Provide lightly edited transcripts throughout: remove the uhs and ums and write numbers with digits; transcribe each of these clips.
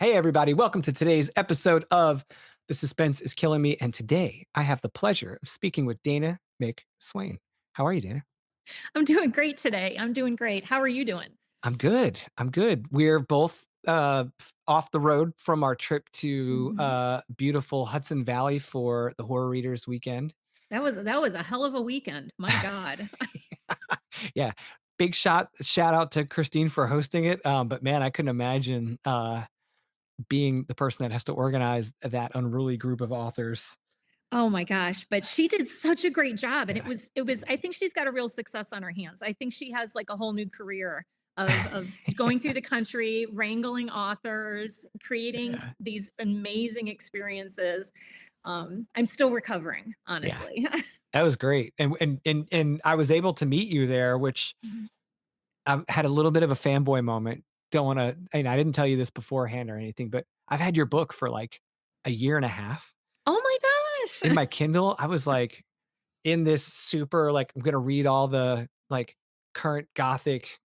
Hey, everybody. Welcome to today's episode of The Suspense is Killing Me. And today I have the pleasure of speaking with Dana McSwain. How are you, Dana? I'm doing great today. I'm doing great. How are you doing? I'm good. I'm good. We're both off the road from our trip to Mhm. beautiful Hudson Valley for the Horror Readers weekend. That was a hell of a weekend. My God. Yeah. Big shout out to Christine for hosting it. But man, I couldn't imagine being the person that has to organize that unruly group of authors. Oh my gosh, but she did such a great job, and it Yeah. was it was I think she's got a real success on her hands. I think she has, like, a whole new career of going through the country, wrangling authors, creating Yeah. these amazing experiences. I'm still recovering, Yeah. honestly. That was great, and I was able to meet you there, which Mhm. I had a little bit of a fanboy moment. Don't wanna and I didn't tell you this beforehand or anything, but I've had your book for, like, a year and a half. Oh my In gosh. my Kindle, I was, like, in this super, like, I'm gonna read all the, like, current Gothic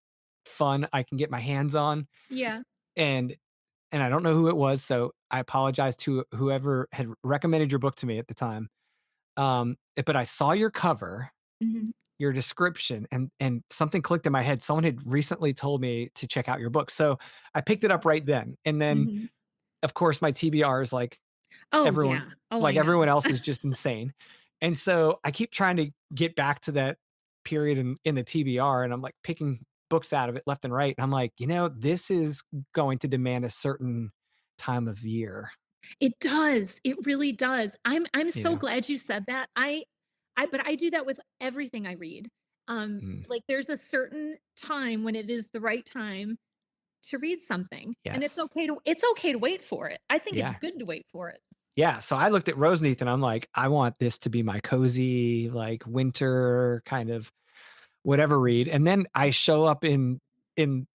fun I can get my hands on, Yeah. and I don't know who it was, so I apologize to whoever had recommended your book to me at the time. But I saw your cover, Mhm. your description, and something clicked in my head. Someone had recently told me to check out your book. So I picked it up right then. And then Mhm. of course my TBR is Oh, everyone yeah. Oh, like I know. everyone else is just insane. And so I keep trying to get back to that period in the TBR and I'm like picking books out of it left and right. And I'm like, this is going to demand a certain time of year, It does, it really does. I'm you so know. glad you said that. But I do that with everything I read. Mm, Like, there's a certain time when it is the right time to read something, and yes. it's okay to wait for it. I think it's Yeah. good to wait for it. Yeah, so I looked at Roseneath and I'm like, I want this to be my cozy, like, winter kind of whatever read, and then I show up at the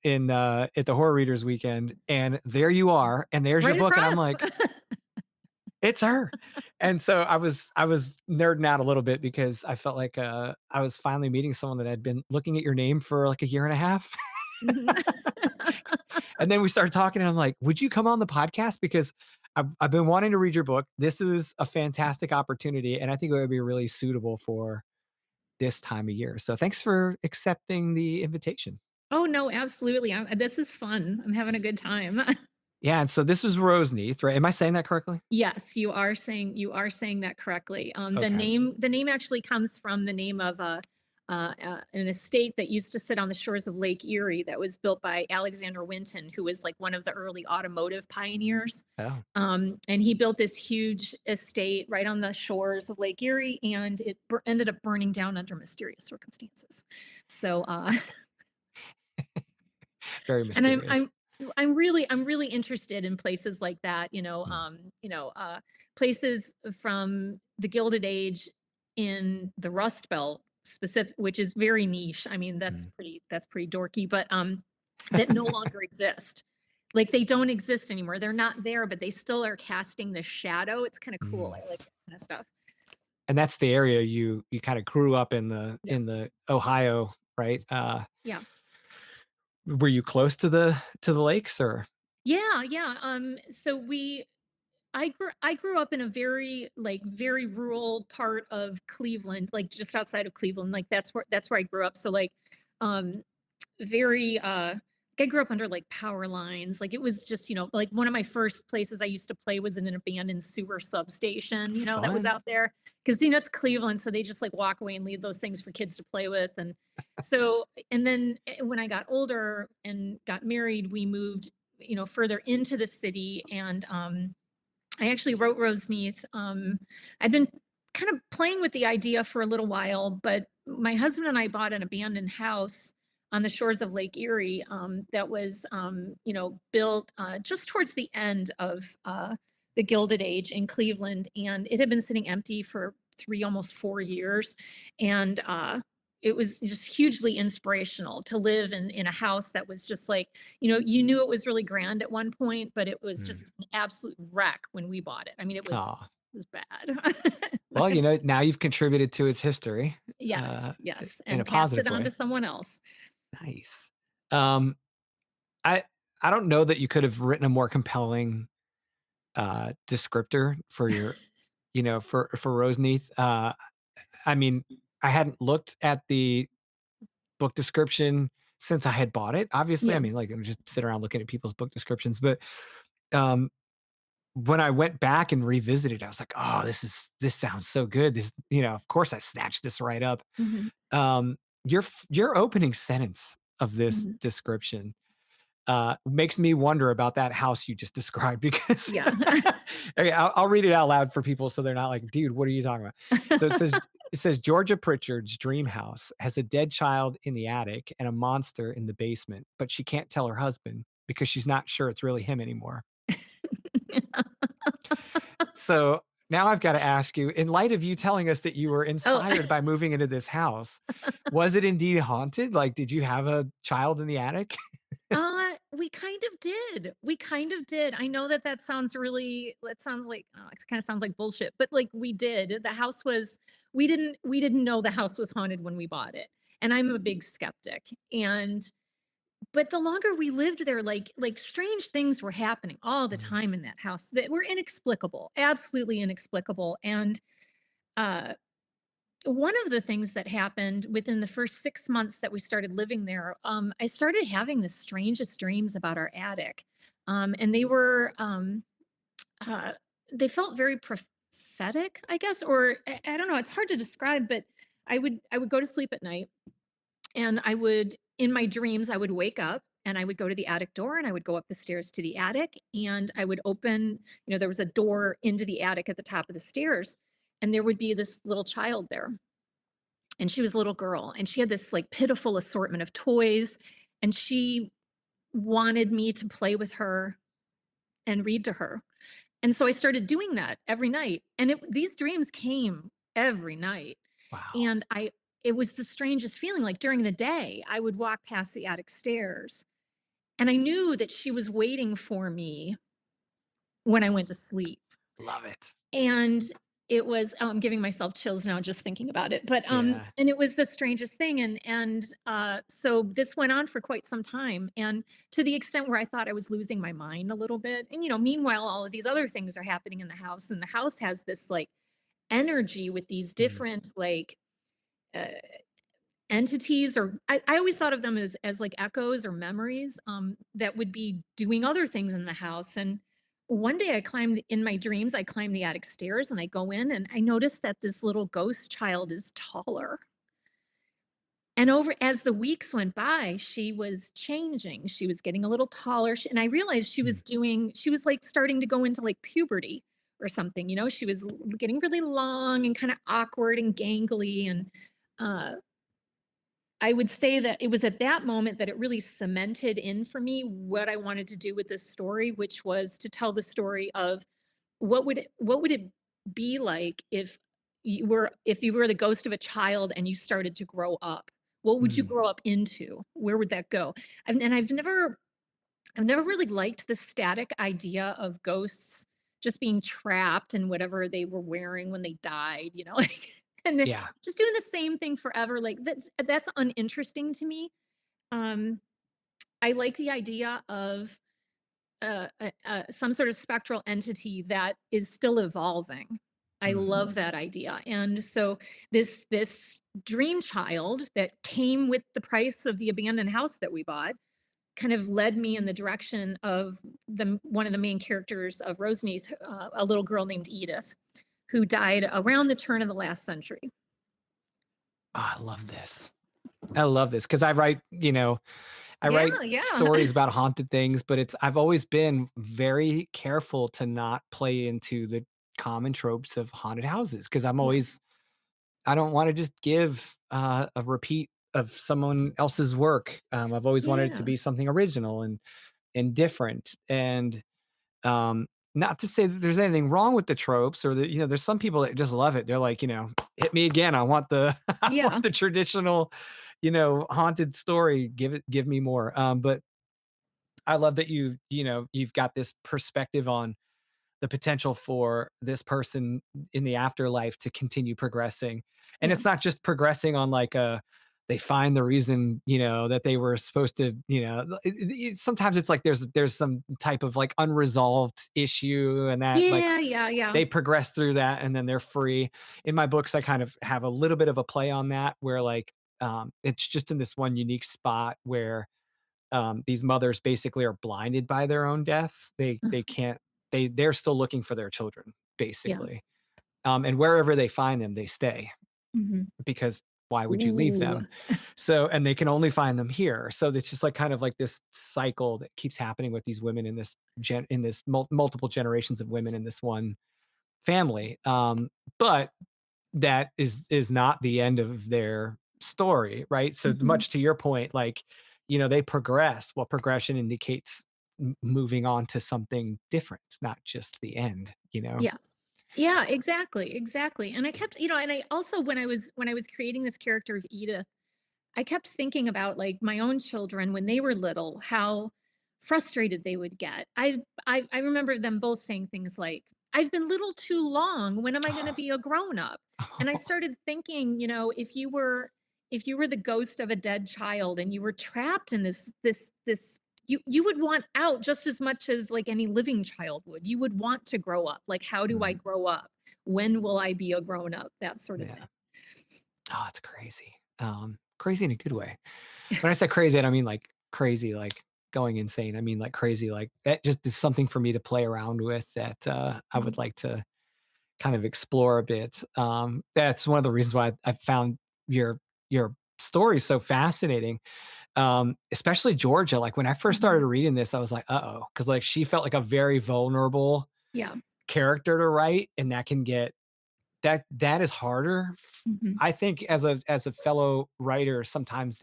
Horror Readers weekend, and there you are, and there's your Right book, and I'm across. like, "It's her." And so I was nerding out a little bit because I felt like, I was finally meeting someone that had been looking at your name for, like, a year and a half. Mhm. And then we started talking, and I'm like, "Would you come on the podcast? Because I've been wanting to read your book. This is a fantastic opportunity, and I think it would be really suitable for this time of year. So thanks for accepting the invitation." Oh, no, absolutely, this is fun. I'm having a good time. Yeah, and so this was Roseneath, right? Am I saying that correctly? Yes, you are saying that correctly. Okay. The name actually comes from the name of an estate that used to sit on the shores of Lake Erie that was built by Alexander Winton, who was like one of the early automotive pioneers. Oh. And he built this huge estate right on the shores of Lake Erie, and it ended up burning down under mysterious circumstances. So, Very and mysterious. I'm really interested in places like that, Mm, places from the Gilded Age in the Rust Belt specific, which is very niche. I mean, mm. that's pretty dorky, but that no longer exist. Like, they don't exist anymore. They're not there, but they still are casting the shadow. It's kind of cool. Mm. I like that kind of stuff. And that's the area you kinda grew up in Yeah. the Ohio, right? Yeah. Were you close to the lakes or Yeah, yeah. So I grew up in a very rural part of Cleveland, like just outside of Cleveland. Like, that's where I grew up. So, like, um very I grew up under like power lines. Like, it was just, like, one of my first places I used to play was in an abandoned sewer substation, that was fun? out there. Cause it's Cleveland, so they just like walk away and leave those things for kids to play with. And then when I got older and got married, we moved, further into the city. And I actually wrote Roseneath. I'd been kind of playing with the idea for a little while, but my husband and I bought an abandoned house on the shores of Lake Erie, that was, built just towards the end of the Gilded Age in Cleveland, and it had been sitting empty for almost 4 years, and it was just hugely inspirational to live in a house that was just like, you knew it was really grand at one point, but it was Mm. just an absolute wreck when we bought it. I mean, Aw. it was bad. Not Well, gonna now you've contributed to its history, uh, Yes, yes, in a and passed positive it on to way. someone else. Nice. Um, I I don't know that you could have written a more compelling, descriptor for your for Roseneath. I mean, I hadn't looked at the book description since I had bought it, obviously. I Yeah. mean, like, I would just sit around looking at people's book descriptions, but, um, when I went back and revisited, I was like, "Oh, this sounds so good." Of course, I snatched this right up. Mhm. Your opening sentence of this Mhm. description makes me wonder about that house you just described because Yeah. okay, I'll read it out loud for people so they're not like, dude, what are you talking about? So it says Georgia Pritchard's dream house has a dead child in the attic and a monster in the basement, but she can't tell her husband because she's not sure it's really him anymore. So now I've got to ask you, in light of you telling us that you were Oh. inspired by moving into this house, was it indeed haunted? Like, did you have a child in the attic? We kind of did. We kind of did. I know that that sounds like, oh, it kind of sounds like bullshit, but like we did. The house was, we didn't know the house was haunted when we bought it. And I'm a big skeptic. But the longer we lived there, like strange things were happening all the Mm, time in that house that were inexplicable, absolutely inexplicable. And uh one of the things that happened within the first 6 months that we started living there, I started having the strangest dreams about our attic. And uh, they felt very prophetic, I guess, or I don't know. It's hard to describe, but I would go to sleep at night, and in my dreams, I would wake up and I would go to the attic door and I would go up the stairs to the attic and I would open, there was a door into the attic at the top of the stairs, and there would be this little child there, and she was a little girl and she had this like pitiful assortment of toys, and she wanted me to play with her and read to her. And so I started doing that every night, and these dreams came every night. wow. And it was the strangest feeling. Like during the day I would walk past the attic stairs and I knew that she was waiting for me when I went to sleep. Love it. And it was, I'm giving myself chills now just thinking about it, but Yeah. and it was the strangest thing. So this went on for quite some time, and to the extent where I thought I was losing my mind a little bit. And meanwhile all of these other things are happening in the house, and the house has this like energy with these Mm, different like uh, entities, or I always thought of them as like echoes or memories, that would be doing other things in the house. And one day I climbed the attic stairs and I go in and I noticed that this little ghost child is taller. And over as the weeks went by, she was changing. She was getting a little taller. And I realized mm. she was like starting to go into like puberty or something. She was getting really long and kind of awkward and gangly. And uh, I would say that it was at that moment that it really cemented in for me what I wanted to do with this story, which was to tell the story of what would it be like if you were the ghost of a child and you started to grow up? What would you Mm, grow up into? Where would that go? And I've never really liked the static idea of ghosts just being trapped in whatever they were wearing when they died, like, and then yeah. just doing the same thing forever. Like that's uninteresting to me. Um, I like the idea of some sort of spectral entity that is still evolving. I Mm, love that idea. And so this dream child that came with the price of the abandoned house that we bought kind of led me in the direction of one of the main characters of Roseneath, a little girl named Edith, who died around the turn of the last century. I love this. I love this because I Yeah, write yeah, stories about haunted things, but I've always been very careful to not play into the common tropes of haunted houses because yeah, I don't want to just give a repeat of someone else's work. I've always wanted it to yeah, be something original and different. And not to say that there's anything wrong with the tropes or that, there's some people that just love it. They're like, hit me again. I want the I want yeah, the traditional, haunted story. Give me more. But I love that you've got this perspective on the potential for this person in the afterlife to continue progressing. And yeah, it's not just progressing on like they find the reason, that they were supposed to, sometimes it's like there's some type of like unresolved issue, and that like Yeah, yeah, yeah. they progress through that and then they're free. In my books, I kind of have a little bit of a play on that where like it's just in this one unique spot where these mothers basically are blinded by their own death. They can't they're still looking for their children, Yeah. basically. And wherever they find them, they stay Mhm. because why would you leave Ooh. them? So, and they can only find them here. So it's just like kind of like this cycle that keeps happening with these women in this multiple generations of women in this one family. But that is not the end of their story, right? So Mhm. much to your point, like, they progress. Well, progression indicates moving on to something different, not just the end, you know? Yeah. Yeah, exactly, exactly. And I kept, and I also when I was creating this character of Edith, I kept thinking about like my own children when they were little, how frustrated they would get. I remember them both saying things like, "I've been little too long. When am I going to be a grown up?" And I started thinking, if you were the ghost of a dead child and you were trapped in this you would want out just as much as like any living child would. You would want to grow up. Like, how do I Mm, grow up? When will I be a grown up? That sort of thing. yeah. Oh, it's crazy. Crazy in a good way. When I say crazy, I don't mean like crazy, like going insane. I mean like crazy, like that just is something for me to play around with that I Mhm. would like to kind of explore a bit. That's one of the reasons why I found your story so fascinating. Especially Georgia. Like when I first Mhm. started reading this, I was like, uh-oh, because like she felt like a very vulnerable Yeah. character to write, and that can get that is harder. Mhm. I think as a fellow writer, sometimes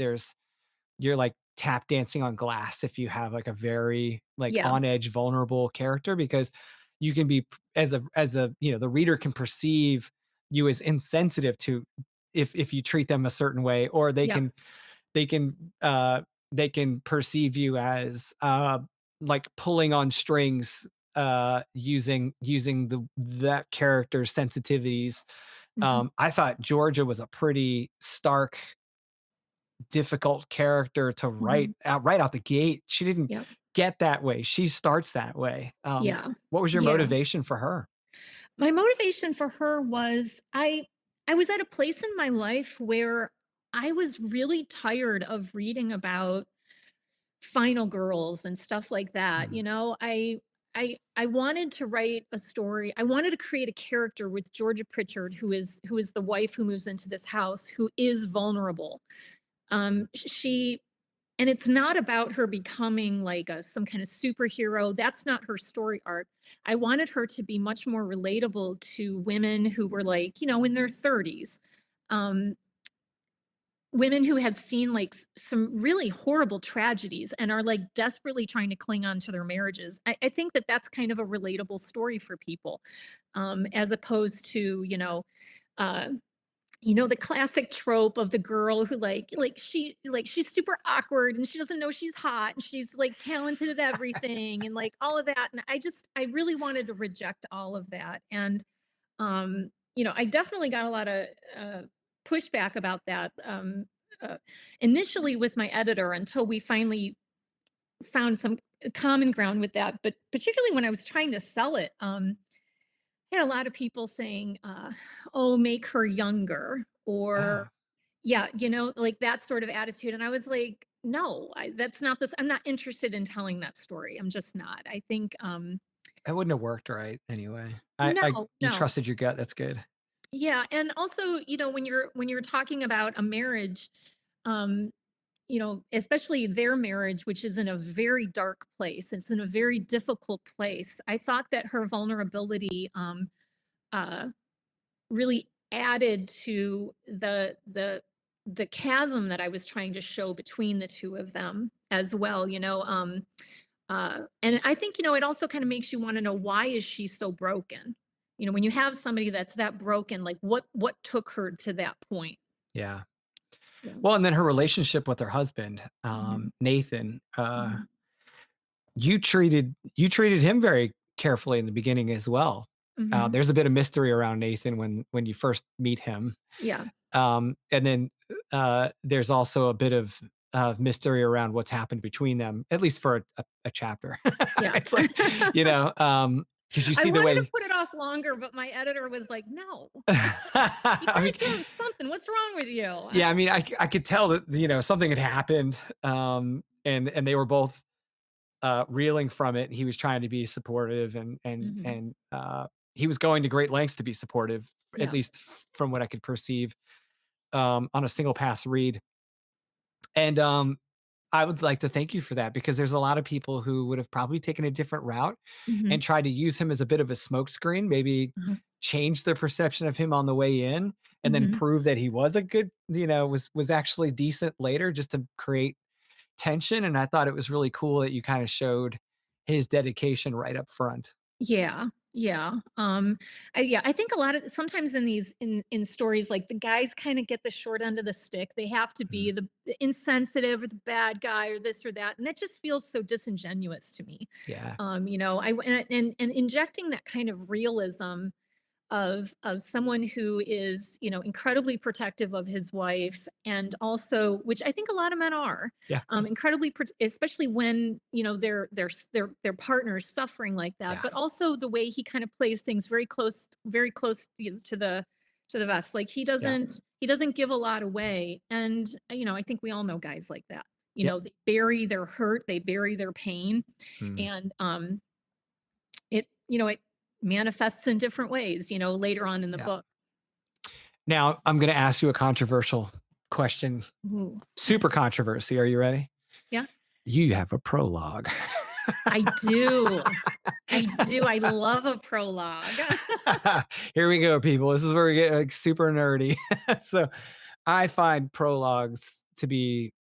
you're like tap dancing on glass if you have like a very like Yeah. on edge vulnerable character, because you can be as a the reader can perceive you as insensitive to if you treat them a certain way, or Yeah. they can uh they can perceive you as like pulling on strings, using that character's sensitivities. Mhm. I thought Georgia was a pretty stark, difficult character to write Mhm. out right out the gate. She didn't Yep. get that way. She starts that way. Yeah. What was your Yeah. motivation for her? My motivation for her was I was at a place in my life where I was really tired of reading about final girls and stuff like that. Mm, I wanted to write a story. I wanted to create a character with Georgia Pritchard, who is the wife who moves into this house, who is vulnerable. She And it's not about her becoming like some kind of superhero. That's not her story arc. I wanted her to be much more relatable to women who were like, in their 30s. Um, Women who have seen like some really horrible tragedies and are like desperately trying to cling on to their marriages. I think that that's kind of a relatable story for people, as opposed to, uh, the classic trope of the girl who she's super awkward and she doesn't know she's hot and she's like talented at everything and like all of that. And I really wanted to reject all of that. And I definitely got a lot of pushback about that. Uh, Initially with my editor until we finally found some common ground with that. But particularly when I was trying to sell it, I had a lot of people saying, "Oh, make her younger," or oh, yeah, like that sort of attitude. And I was like, "No, that's not this. I'm not interested in telling that story. I'm just not. I think, that wouldn't have worked right anyway. I no, You no, trusted your gut. That's good. yeah." And also, when you're talking about a marriage, um, especially their marriage, which is in a very dark place, it's in a very difficult place. I thought that her vulnerability, uh, really added to the chasm that I was trying to show between the two of them as well, and I think, it also kind of makes you want to know, why is she so broken? When you have somebody that's that broken, like what took her to that point? Yeah. Yeah. Well, and then her relationship with her husband, Mhm. Nathan, Mhm. you treated him very carefully in the beginning as well. Mhm. There's a bit of mystery around Nathan when you first meet him. Yeah. And then there's also a bit of mystery around what's happened between them, at least for a chapter. Yeah. It's like, because you I see the wanted to way. put it off longer, but my editor was like, "No, you I mean, gotta give him something. What's wrong with you?" yeah, I mean, I could tell that something had happened, and they were both reeling from it. He was trying to be supportive, Mhm. he was going to great lengths to be supportive, at Yeah. least from what I could perceive on a single pass read. And I would like to thank you for that because there's a lot of people who would have probably taken a different route Mhm. and tried to use him as a bit of a smokescreen, maybe Uh-huh. change their perception of him on the way in and then Mhm. prove that he was a good, was actually decent later just to create tension. And I thought it was really cool that you kind of showed his dedication right up front. Yeah, yeah. Yeah, I think a lot of sometimes in these in stories, like the guys kind of get the short end of the stick. They have to Mhm. be the insensitive or the bad guy or this or that, and that just feels so disingenuous to me. Yeah. And injecting that kind of realism of someone who is, incredibly protective of his wife, and also, which I think a lot of men are, Yeah. especially when, their partner's suffering like that, Yeah. but also the way he kind of plays things very close, to the vest. Like Yeah. he doesn't give a lot away. And I think we all know guys like that. Yep. They bury their hurt, they bury their pain, Mm. and it manifests in different ways, later on in the Yeah. book. Now I'm going to ask you a controversial question. Ooh. Super controversy. Are you ready? Yeah, You have a prologue. I do. I do. I love a prologue. Here we go, people. This is where we get like super nerdy. So I find prologues to be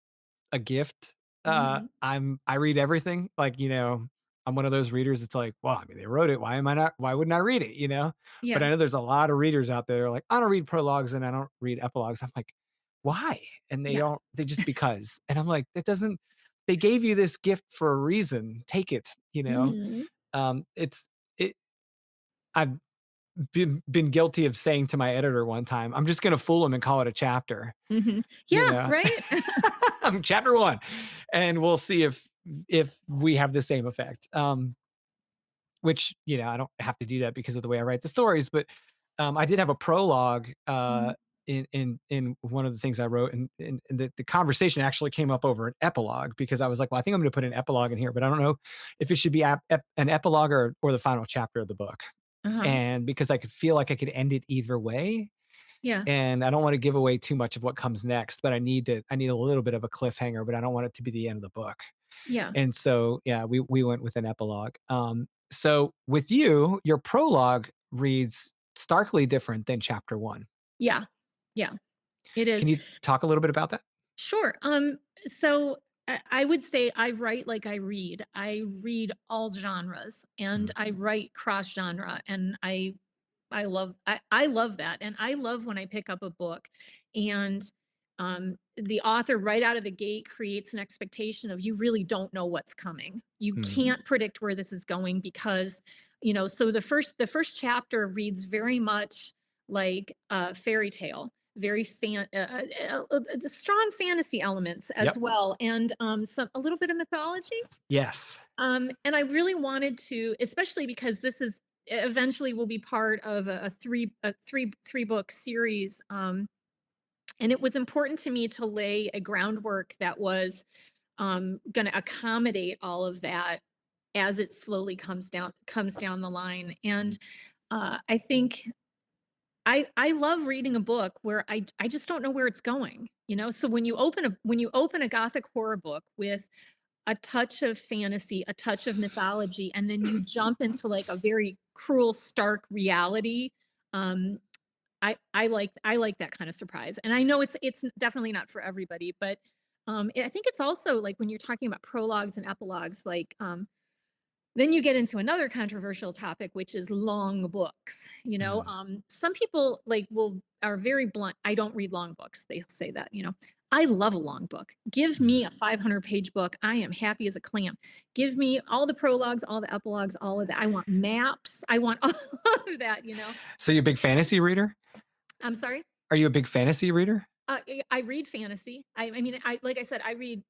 a gift. Mhm. I read everything. Like, I'm one of those readers. It's like, well, I mean, they wrote it. Why wouldn't I read it? But Yeah. I know there's a lot of readers out there like, I don't read prologues and I don't read epilogues. I'm like, why? And Yeah. they just because. And I'm like, they gave you this gift for a reason. Take it. Mhm. It's it I've been guilty of saying to my editor one time, I'm just gonna fool him and call it a chapter, Mhm. you Yeah, know? right? Chapter 1, and we'll see if we have the same effect. Which, I don't have to do that because of the way I write the stories, but, I did have a prologue, Mhm. in one of the things I wrote, and the conversation actually came up over an epilogue because I was like, "Well, I think I'm gonna put an epilogue in here, but I don't know if it should be an epilogue or the final chapter of the book." Uh-huh. And because I could feel like I could end it either way, Yeah. and I don't wanna give away too much of what comes next, but I need a little bit of a cliffhanger, but I don't want it to be the end of the book. Yeah. And so, yeah, we went with an epilogue. So with you, your prologue reads starkly different than chapter 1. Yeah. Yeah. It Can is. you talk a little bit about that? Sure. So I would say I write like I read. I read all genres and Mm, I write cross genre, and I love that. And I love when I pick up a book and the author right out of the gate creates an expectation of, you really don't know what's coming. You mm, can't predict where this is going because, so the first chapter reads very much like a fairy tale, very strong fantasy elements as yep. well, and some a little bit of mythology. Yes. And I really wanted to, especially because this is eventually will be part of a three book series. And it was important to me to lay a groundwork that was going to accommodate all of that as it slowly comes down the line. And I think I love reading a book where I just don't know where it's going. So when you open a gothic horror book with a touch of fantasy, a touch of mythology, and then you jump into like a very cruel, stark reality. Um, I like that kind of surprise, and I know it's definitely not for everybody, but I think it's also like when you're talking about prologues and epilogues, like then you get into another controversial topic, which is long books. Mm, Some people are very blunt. I don't read long books. They say that. I love a long book. Give mm. me a 500-page book. I am happy as a clam. Give me all the prologues, all the epilogues, all of that. I want maps. I want all of that. So you a big fantasy reader? I'm sorry. Are you a big fantasy reader? I read fantasy. I mean, like I said, I read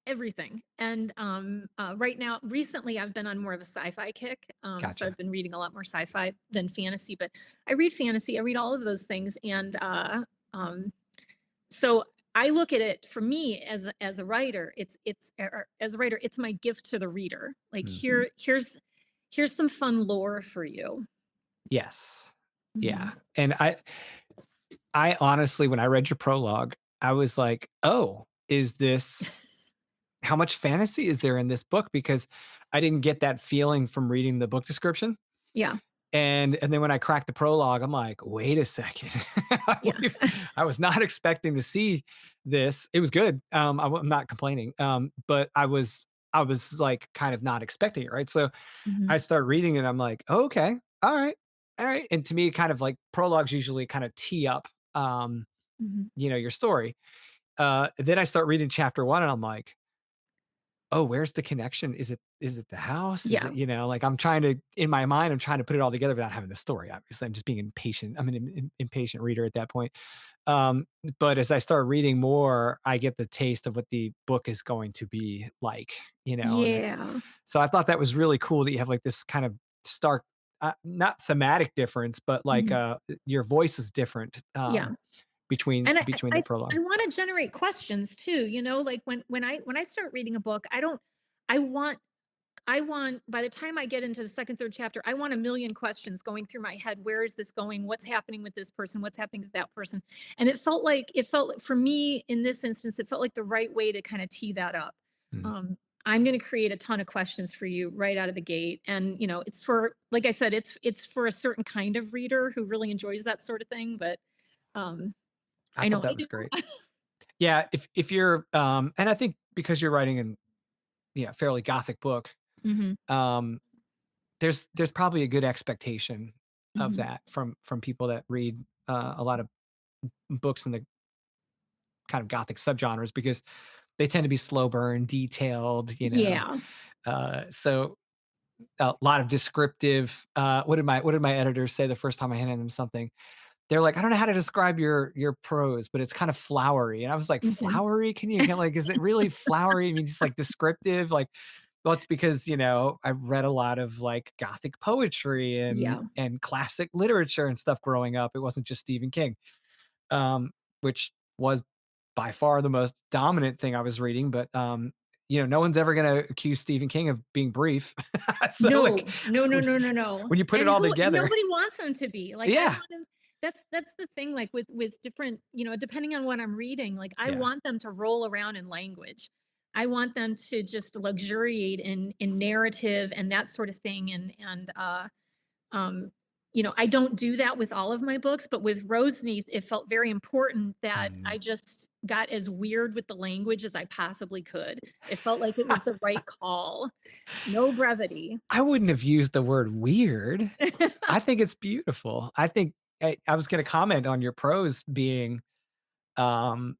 everything. And right now, recently, I've been on more of a sci-fi kick. So Gotcha. I've been reading a lot more sci-fi than fantasy. But I read fantasy. I read all of those things, and um, so I look at it for me as a writer. As a writer, it's my gift to the reader. Like Mm. here's some fun lore for you. Yes. Yeah. Mhm. And I honestly, when I read your prologue, I was like, "Oh, is this how much fantasy is there in this book?" Because I didn't get that feeling from reading the book description. Yeah, And then when I cracked the prologue, I'm like, "Wait a second. yeah, I was not expecting to see this." It was good. I'm not complaining. But I was like kind of not expecting it, right? So hmm I start reading and I'm like, "Oh, okay. All right. All right." And to me, kind of like prologues usually kind of tee up hmm your story. Then I start reading chapter 1 and I'm like, "Oh, where's the connection? Is it the house? Is yeah, it, like I'm trying to in my mind, I'm trying to put it all together without having the story, obviously. I'm just being impatient. I'm an impatient reader at that point. Um, but as I start reading more, I get the taste of what the book is going to be like, and it's yeah, so I thought that was really cool that you have like this kind of stark not thematic difference, but like mhm, your voice is different yeah. between And the I prologue. want to generate questions too. Like when I start reading a book, I don't. I want by the time I get into the second, third chapter, I want a million questions going through my head. Where is this going? What's happening with this person? What's happening with that person? And it felt like for me in this instance, it felt like the right way to kind of tee that up. Mm. Um, I'm going to create a ton of questions for you right out of the gate. And it's for, like I said, it's for a certain kind of reader who really enjoys that sort of thing. But um, I I thought know I that was do. great. Yeah, if you're and I think because you're writing an fairly gothic book, hmm um there's probably a good expectation of hmm that from people that read a lot of books in the kind of gothic subgenres because they tend to be slow burn, detailed, Yeah. so a lot of descriptive what did my editors say the first time I handed them something? They're like, "I don't know how to describe your prose, but it's kind of flowery." And I was like, hmm "Flowery? Can you get like, is it really flowery? I mean, just like descriptive?" Like, well, it's because, I read a lot of like Gothic poetry Yeah. and classic literature and stuff growing up. It wasn't just Stephen King, which was by far the most dominant thing I was reading. But no one's ever gonna accuse Stephen King of being brief. So like No, no, no, when no, no, no. when you put it And all who together, nobody wants them to be. Like I yeah, want them that's the thing like with different, depending on what I'm reading, like I yeah. want them to roll around in language. I want them to just luxuriate in narrative and that sort of thing and um I don't do that with all of my books, but with Roseneath it felt very important that I Mm. just got as weird with the language as I possibly could. It felt like it was the right call. No brevity. I wouldn't have used the word weird. I think it's beautiful. I think I was gonna comment on your prose being, um,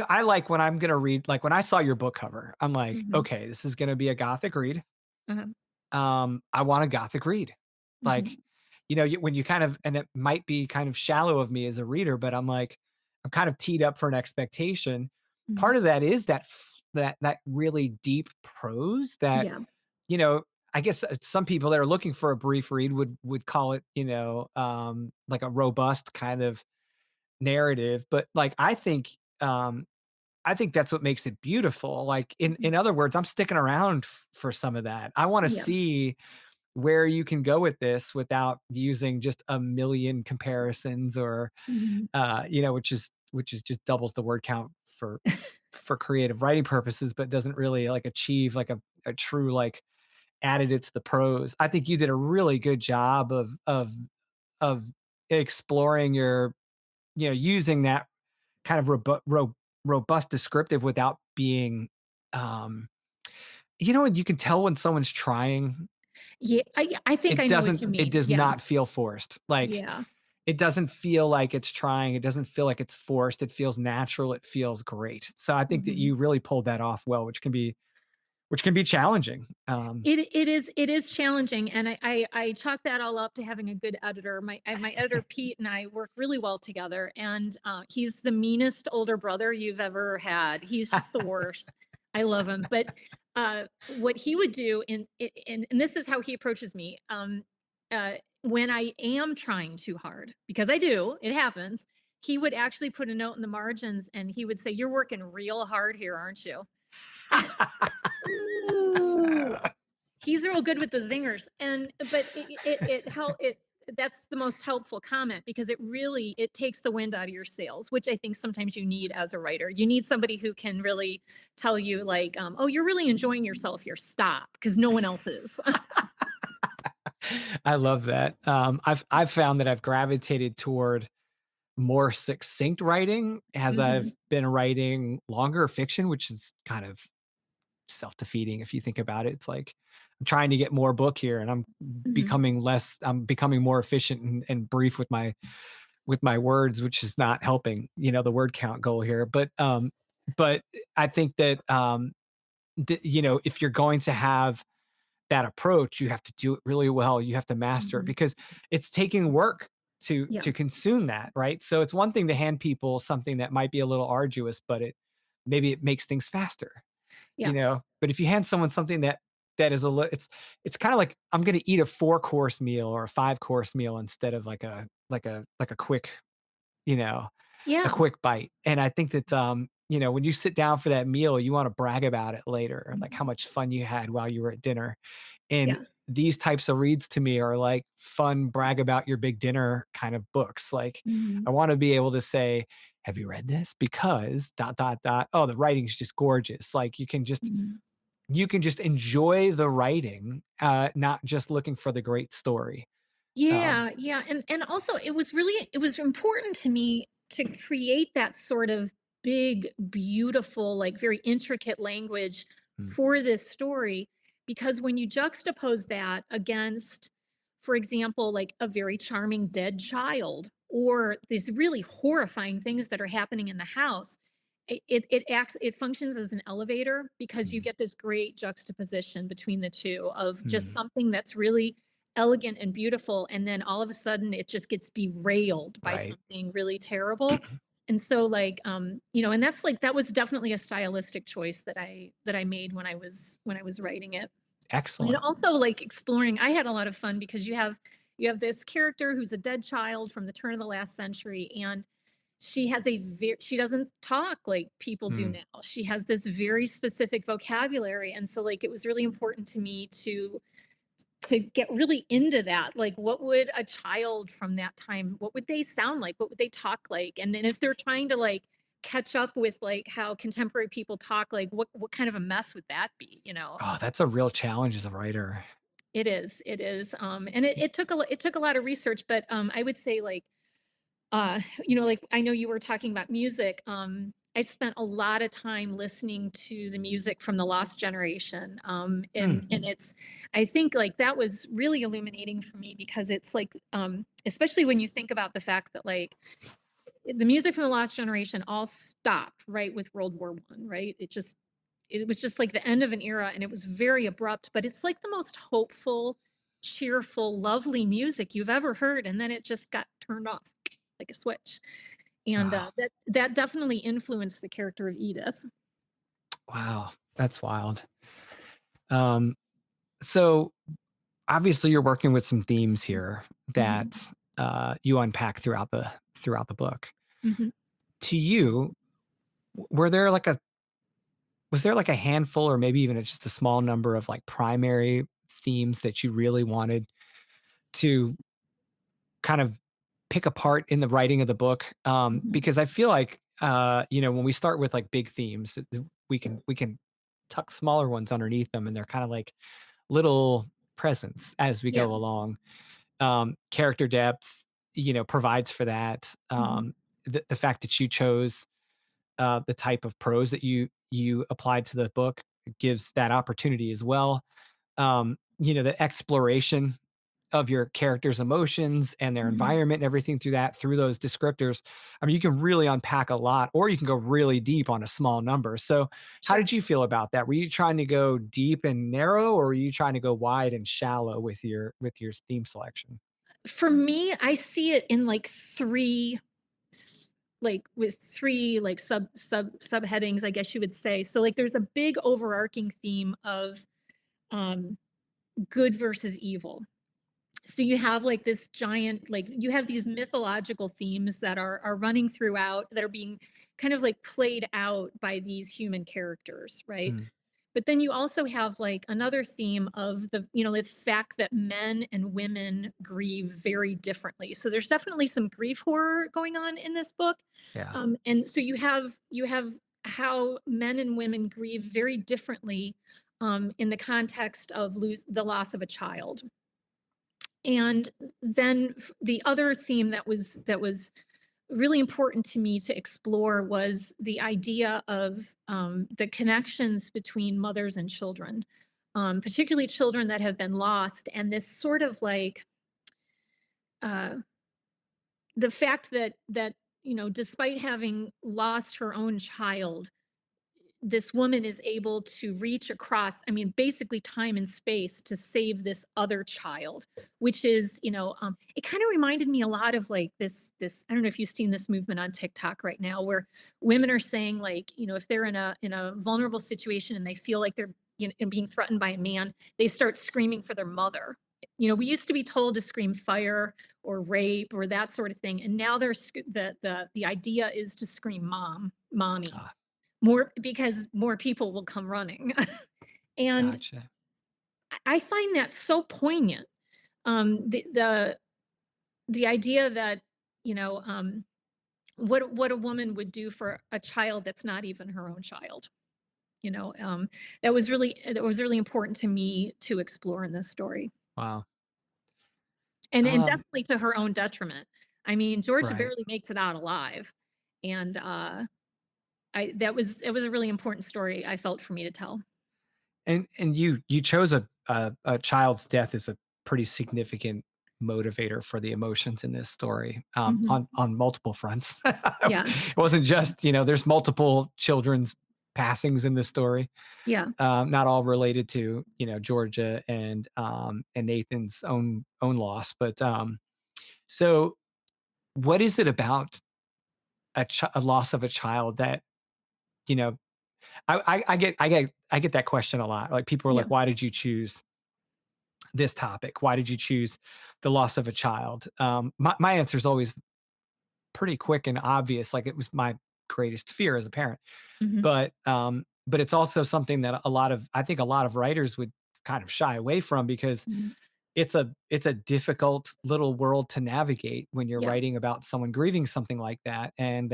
I like when I'm gonna read like, when I saw your book cover, I'm like, Mhm. "Okay, this is gonna be a gothic read." Uh-huh. I want a gothic read. Like, Mhm. when you kind of and it might be kind of shallow of me as a reader, but I'm like, I'm kind of teed up for an expectation. Mhm. Part of that is that really deep prose that Yeah. you know, I guess some people that are looking for a brief read would call it, like a robust kind of narrative. But like I think that's what makes it beautiful. Like Mhm. in other words, I'm sticking around for some of that. I want to Yeah. see where you can go with this without using just a million comparisons or Mhm. which is just doubles the word count for creative writing purposes, but doesn't really like achieve like a true like added it to the prose. I think you did a really good job of exploring using that kind of robust descriptive without being, um, you can tell when someone's trying. Yeah, I think I know what you It mean. does Yeah. not feel forced. Like Yeah. it doesn't feel like it's trying. It doesn't feel like it's forced. It feels natural. It feels great. So I think that Mhm. you really pulled that off well, which can be which can be challenging. It is challenging, and I chalk that all up to having a good editor. My editor Pete and I work really well together, and he's the meanest older brother you've ever had. He's just the worst. I love him, but what he would do and this is how he approaches me. When I am trying too hard, because I do, it happens. He would actually put a note in the margins, and he would say, "You're working real hard here, aren't you?" Ooh. He's real good with the zingers, and but it that's the most helpful comment because it takes the wind out of your sails, which I think sometimes you need as a writer. You need somebody who can really tell you like, "Oh, you're really enjoying yourself here. Stop," because no one else is. I love that. I've found that I've gravitated toward more succinct writing as Mhm, I've been writing longer fiction, which is kind of self-defeating if you think about it. It's like I'm trying to get more book here and mhm. I'm becoming more efficient and brief with my words, which is not helping, the word count goal here. But I think that if you're going to have that approach, you have to do it really well. You have to master it Mhm. because it's taking work Yeah, to consume that, right? So it's one thing to hand people something that might be a little arduous, but maybe it makes things faster, yeah. But if you hand someone something that is it's kind of like I'm going to eat a 4-course meal or a 5-course meal instead of like a quick, you know, a Yeah. quick bite. And I think that when you sit down for that meal, you want to brag about it later, like how Mhm. much fun you had while you were at dinner. And Yeah. these types of reads to me are like fun brag about your big dinner kind of books. Like Mhm. I want to be able to say, have you read this? Because dot dot dot. Oh, the writing's just gorgeous. Like Mhm. you can just enjoy the writing, not just looking for the great story. Um, Yeah, yeah, and also it was important to me to create that sort of big, beautiful, like very intricate language mm, for this story because when you juxtapose that against, for example, like a very charming dead child or these really horrifying things that are happening in the house, it functions as an elevator because you mm, get this great juxtaposition between the two of just mm, something that's really elegant and beautiful, and then all of a sudden it just gets derailed by right. something really terrible. And so like and that's like that was definitely a stylistic choice that I made when I was writing it. And Excellent. also like exploring, I had a lot of fun because you have this character who's a dead child from the turn of the last century, and she doesn't talk like people do Mm, now. She has this very specific vocabulary, and so like it was really important to me to get really into that. Like, what would a child from that time, what would they sound like? What would they talk like? And then if they're trying to like catch up with like how contemporary people talk, like what kind of a mess would that be? oh, that's a real challenge as a writer. It is. And it took a lot of research, but I would say like like I know you were talking about music. I spent a lot of time listening to the music from the Lost Generation. Mm, And I think like that was really illuminating for me because it's like, especially when you think about the fact that like the music from the Lost Generation all stopped right with World War I, right? It was just like the end of an era and it was very abrupt, but it's like the most hopeful, cheerful, lovely music you've ever heard. And then it just got turned off like a switch. And wow. that definitely influenced the character of Edith. Wow. That's wild. Um, so obviously you're working with some themes here Mhm, that you unpack throughout the book. mhm, To you, were there like a was there like a handful or maybe even just a small number of like primary themes that you really wanted to kind of pick apart in the writing of the book? mhm. Because I feel like when we start with like big themes, we can tuck smaller ones underneath them, and they're kind of like little presents as we Yeah. go along. Character depth, provides for that. Mhm, The fact that you chose the type of prose that you applied to the book gives that opportunity as well. The exploration of your character's emotions and their Mhm. environment and everything through that, through those descriptors, I mean, you can really unpack a lot, or you can go really deep on a small number. So, how Sure. did you feel about that? Were you trying to go deep and narrow, or were you trying to go wide and shallow with your theme selection? For me, I see it in like 3 s like, with 3, like, subheadings, I guess you would say. So, like, there's a big overarching theme of, um, good versus evil. So you have, like, this giant, like, you have these mythological themes that are running throughout, that are being kind of, like, played out by these human characters, right? Mm, But then you also have, like, another theme of the fact that men and women grieve very differently. So there's definitely some grief horror going on in this book. yeah. And so you have how men and women grieve very differently, in the context of lose the loss of a child. And then the other theme that was really important to me to explore was the idea of, the connections between mothers and children, particularly children that have been lost, and this sort of like, uh, the fact that despite having lost her own child, this woman is able to reach across, I mean, basically time and space to save this other child, which is, it kind of reminded me a lot of like this, I don't know if you've seen this movement on TikTok right now, where women are saying, like, if they're in a vulnerable situation and they feel like they're, being threatened by a man, they start screaming for their mother. We used to be told to scream fire or rape or that sort of thing, and now the idea is to scream mom, mommy, Ah, more, because more people will come running. And gotcha. I find that so poignant. The idea that, you know, um, what a woman would do for a child that's not even her own child. You know, that was really important to me to explore in this story, Wow. and Um, definitely to her own detriment. I mean, Georgia right. barely makes it out alive, and I that was it was a really important story, I felt, for me to tell. And you chose a child's death as a pretty significant motivator for the emotions in this story, Mhm. on multiple fronts. Yeah, It wasn't just, there's multiple children's passings in this story, yeah. not all related to, Georgia and Nathan's own loss, but, so what is it about a loss of a child that, you know I get that question a lot. Like, people are Yeah. like, "Why did you choose this topic? Why did you choose the loss of a child?" My answer is always pretty quick and obvious. Like, it was my greatest fear as a parent. Mhm. But it's also something that I think a lot of writers would kind of shy away from, because Mhm. it's a difficult little world to navigate when you're Yeah. writing about someone grieving something like that. And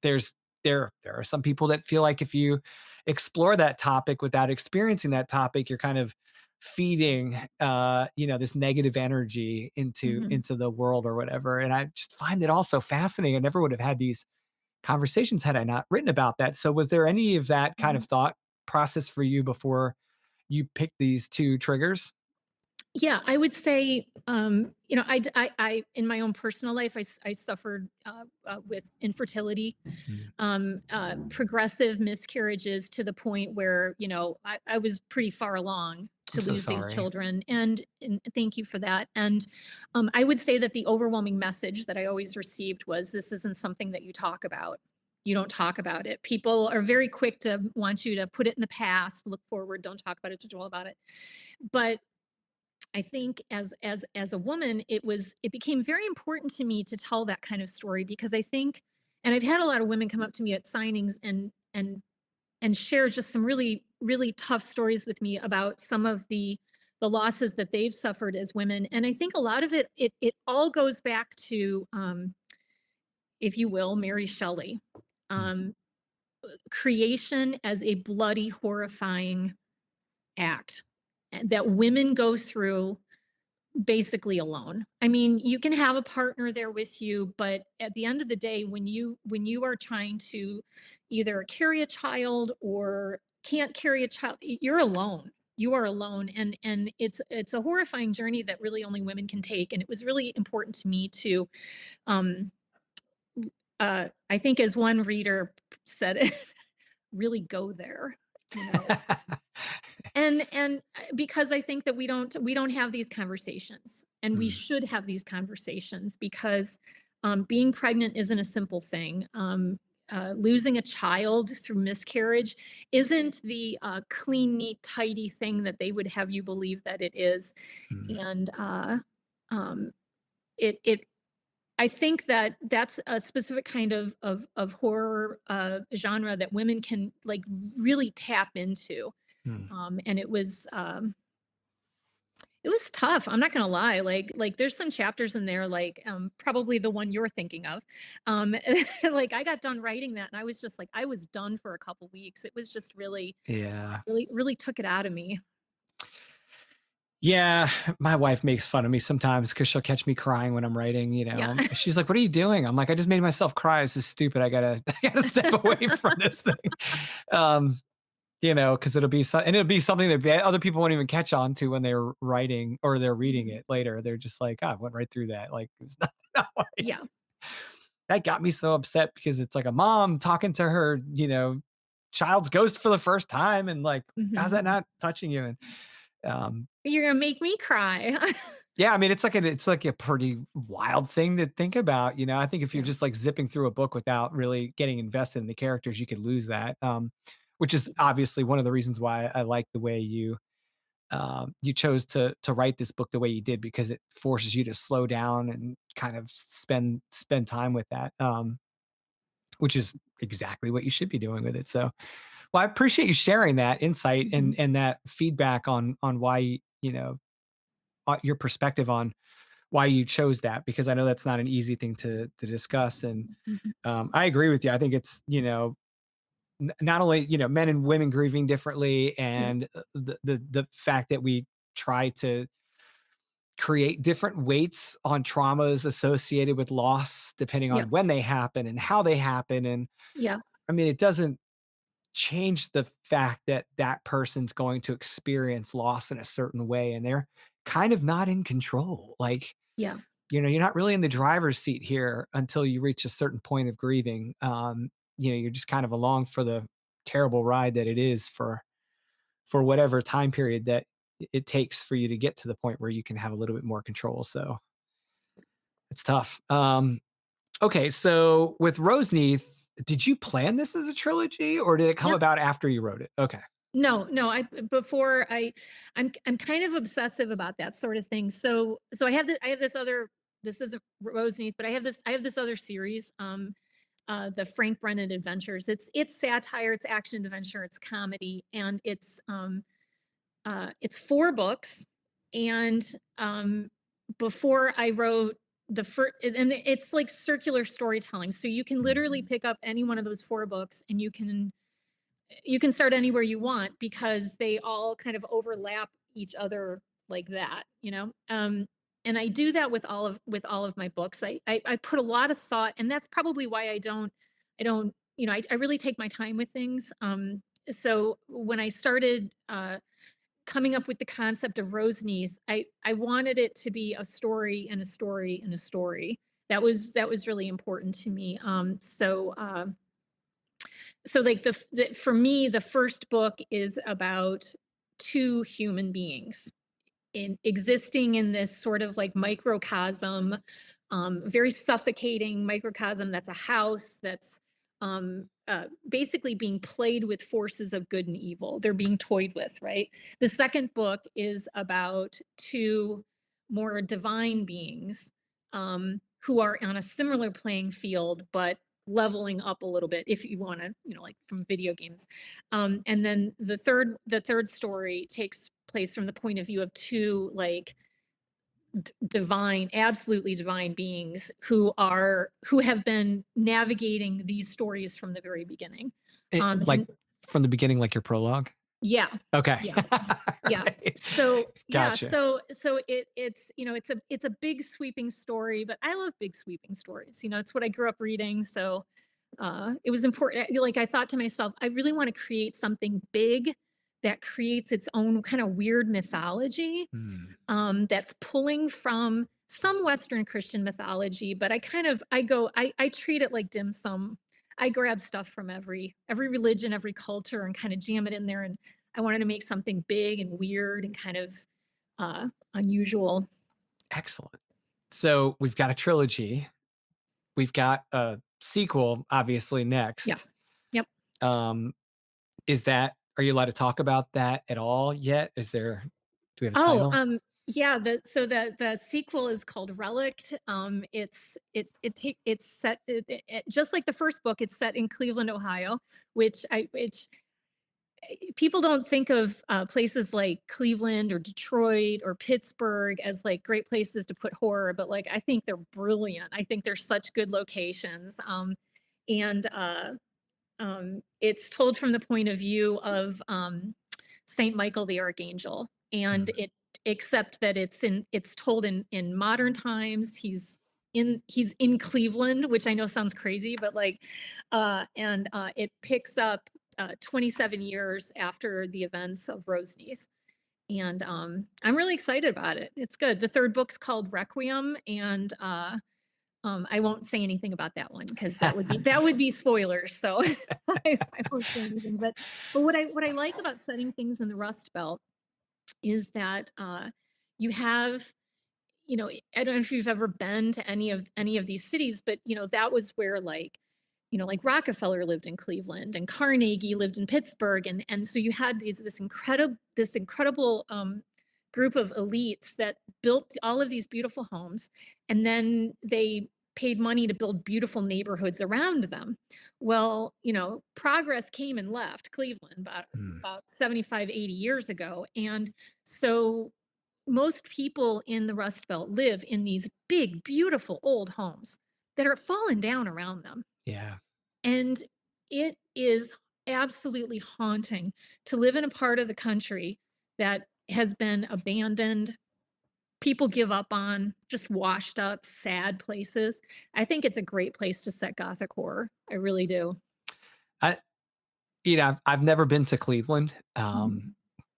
there's there are some people that feel like if you explore that topic without experiencing that topic, you're kind of feeding this negative energy Mhm. into the world or whatever. And I just find it also fascinating. I never would have had these conversations had I not written about that. So was there any of that kind of Mhm. thought process for you before you picked these two triggers? Yeah, I would say, in my own personal life, I suffered, with infertility, Mm, progressive miscarriages, to the point where, I was pretty far along I'm to so lose these sorry. children. And thank you for that. And I would say that the overwhelming message that I always received was, this isn't something that you talk about. You don't talk about it. People are very quick to want you to put it in the past, look forward, don't talk about it, to dwell about it. But I think as a woman, it became very important to me to tell that kind of story, because I think, and I've had a lot of women come up to me at signings and share just some really, really tough stories with me about some of the losses that they've suffered as women. And I think a lot of it all goes back to, if you will, Mary Shelley. Mm. Um, Creation as a bloody, horrifying act that women go through basically alone. I mean, you can have a partner there with you, but at the end of the day, when you are trying to either carry a child or can't carry a child, you're alone. you are alone, and it's a horrifying journey that really only women can take, and it was really important to me to um I think as one reader said it, really go there, you know. Because I think that we don't have these conversations, and we Mm, should have these conversations because being pregnant isn't a simple thing. Losing a child through miscarriage isn't the clean, neat, tidy thing that they would have you believe that it is, mm, and um, it I think that that's a specific kind of horror genre that women can like really tap into. mm. And it was tough. I'm not gonna lie. Like there's some chapters in there, like probably the one you're thinking of. Um, like I got done writing that, and I was just like I was done for a couple weeks. It was just really, Yeah. really took it out of me. Yeah, my wife makes fun of me sometimes because she'll catch me crying when I'm writing, Yeah. She's like, "What are you doing?" I'm like, "I just made myself cry. This is stupid. I gotta I gotta step away from this thing." Um, because it'll be something that other people won't even catch on to when they're writing or they're reading Mhm. it later. They're just like, "Oh, I went right through that." Like, it was nothing. Yeah. That got me so upset because it's like a mom talking to her, child's ghost for the first time, and like, how's Hmm. that not touching you? And um, You're gonna make me cry. yeah, I mean, it's like a pretty wild thing to think about. I think if you're Yeah. just like zipping through a book without really getting invested in the characters, you could lose that. Which is obviously one of the reasons why I like the way you chose to write this book the way you did, because it forces you to slow down and kind of spend time with that. Which is exactly what you should be doing with it. So, well, I appreciate you sharing that insight and Mhm. that feedback on why, your perspective on why you chose that, because I know that's not an easy thing to discuss. And Mhm. I agree with you. I think it's not only men and women grieving differently, Yeah. and the fact that we try to create different weights on traumas associated with loss depending Yeah. on when they happen and how they happen. And Yeah. I mean, it doesn't change the fact that that person's going to experience loss in a certain way, and they're kind of not in control. Like, Yeah. you're not really in the driver's seat here until you reach a certain point of grieving. You're just kind of along for the terrible ride that it is for whatever time period that it takes for you to get to the point where you can have a little bit more control. So it's tough. Okay, so with Roseneath, did you plan this as a trilogy, or did it come Yeah. about after you wrote it? Okay. No, no, before I'm kind of obsessive about that sort of thing. So I have this other, this isn't Roseneath, but I have this other series, the Frank Brennan Adventures. It's satire, it's action adventure, it's comedy, and it's 4 books. And before I wrote the first, and it's like circular storytelling. So you can Mm, literally pick up any one of those 4 books, and you can start anywhere you want because they all kind of overlap each other like that, you know. And I do that with all of my books. I put a lot of thought, and that's probably why I don't, I really take my time with things. So when I started coming up with the concept of Roseneath, I wanted it to be a story and a story and a story. That was really important to me. So like for me, the first book is about 2 human beings in existing in this sort of like microcosm, very suffocating microcosm that's a house that's basically being played with forces of good and evil. They're being toyed with, right? The second book is about 2 more divine beings, who are on a similar playing field, but leveling up a little bit, if you want to, like from video games. And then the third story takes place from the point of view of 2 like divine, absolutely divine beings who have been navigating these stories from the very beginning. like, And from the beginning, like your prologue? yeah, Okay. yeah, yeah. Right. So yeah, Gotcha. so it's a big sweeping story, but I love big sweeping stories. It's what I grew up reading. So it was important. Like I thought to myself, I really want to create something big that creates its own kind of weird mythology, Mm. that's pulling from some Western Christian mythology, but I treat it like dim sum. I grab stuff from every religion, every culture, and kind of jam it in there. And I wanted to make something big and weird and kind of unusual. Excellent. So we've got a trilogy. We've got a sequel, obviously, next. Yes. Yep. Um, is that are you allowed to talk about that at all yet? Do we have a Oh, title? yeah, the sequel is called Relict. It's set just like the first book. It's set in Cleveland, Ohio, which people don't think of places like Cleveland or Detroit or Pittsburgh as like great places to put horror, but like I think they're brilliant. I think they're such good locations. And It's told from the point of view of Saint Michael the Archangel, and Mm, it except that it's told in modern times. He's in Cleveland, which I know sounds crazy, but like, and it picks up 27 years after the events of Roseneath. And I'm really excited about it. It's good. The third book's called Requiem, and I won't say anything about that one because that would be spoilers. So I won't say anything. But what I like about setting things in the Rust Belt is that you have, I don't know if you've ever been to any of these cities, but that was where like, like Rockefeller lived in Cleveland and Carnegie lived in Pittsburgh, and so you had this incredible group of elites that built all of these beautiful homes, and then they paid money to build beautiful neighborhoods around them. Well, progress came and left Cleveland mm, about 75, 80 years ago, and so most people in the Rust Belt live in these big, beautiful old homes that are falling down around them. yeah. And it is absolutely haunting to live in a part of the country that has been abandoned, people give up on, just washed up, sad places. I think it's a great place to set Gothic horror. I really do. I I've never been to Cleveland. Mhm.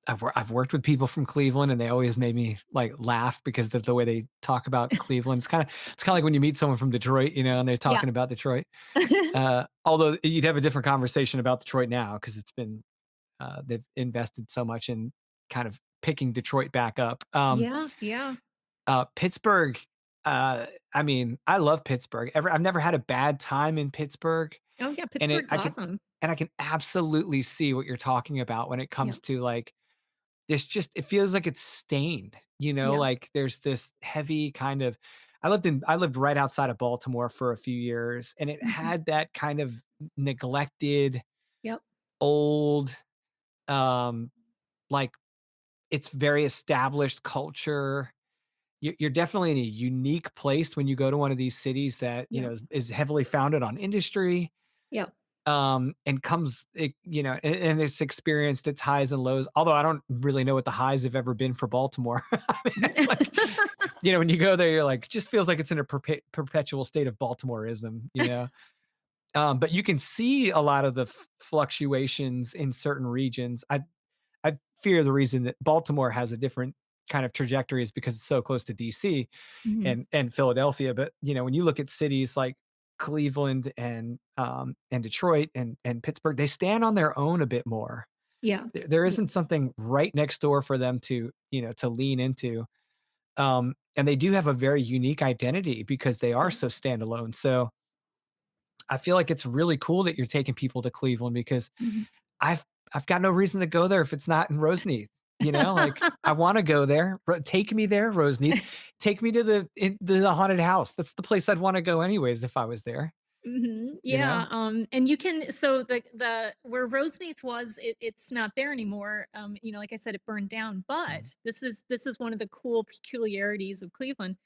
I've worked with people from Cleveland, and they always made me, like, laugh because of the way they talk about Cleveland. It's kinda like when you meet someone from Detroit, and they're Yeah. talking about Detroit. Although you'd have a different conversation about Detroit now because they've invested so much in kind of picking Detroit back up. Yeah. Yeah. Pittsburgh, I mean, I love Pittsburgh. I've never had a bad time in Pittsburgh, Oh, yeah. and Pittsburgh's awesome. I can absolutely see what you're talking about when it Yeah. comes to, like, it feels like it's stained, Yeah. like, there's this heavy kind of I lived right outside of Baltimore for a few years, and it Mhm. had that kind of neglected, Yep. old, um, like, it's very established culture. You're definitely in a unique place when you go to one of these cities that, Yeah. is heavily founded on industry, Yeah. and and it's experienced its highs and lows, although I don't really know what the highs have ever been for Baltimore. I mean, it's like, when you go there, you're like, just feels like it's in a perpetual state of Baltimoreism. But you can see a lot of the fluctuations in certain regions. I fear the reason that Baltimore has a different kind of trajectory is because it's so close to DC Mhm. and Philadelphia. But when you look at cities like Cleveland and Detroit and Pittsburgh, they stand on their own a bit more. Yeah. There Yeah. isn't something right next door for them to lean into. And they do have a very unique identity because they are Yeah. so standalone. So I feel like it's really cool that you're taking people to Cleveland because Mhm. I've I've got no reason to go there if it's not in Roseneath, like, I wanna go there, take me there, Roseneath, take me to the haunted house. That's the place I'd wanna go anyways if I was there, Mhm. you know? Yeah, and you can so the where Roseneath was, it's not there anymore. Like I said, it burned down, Mm. but this is one of the cool peculiarities of Cleveland.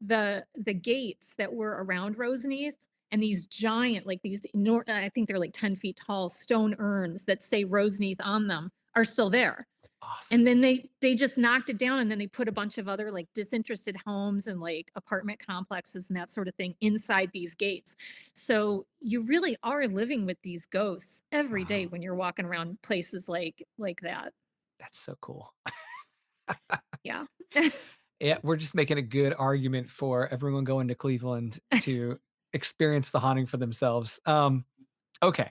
The gates that were around Roseneath and these giant, like I think they're like 10 feet tall stone urns that say Roseneath on them are still there. Awesome. And then they just knocked it down, and then they put a bunch of other, like, disinterested homes and, like, apartment complexes and that sort of thing inside these gates. So, you really are living with these ghosts every day Wow. when you're walking around places like that. That's so cool. Yeah. Yeah, we're just making a good argument for everyone going to Cleveland to experience the haunting for themselves. Okay.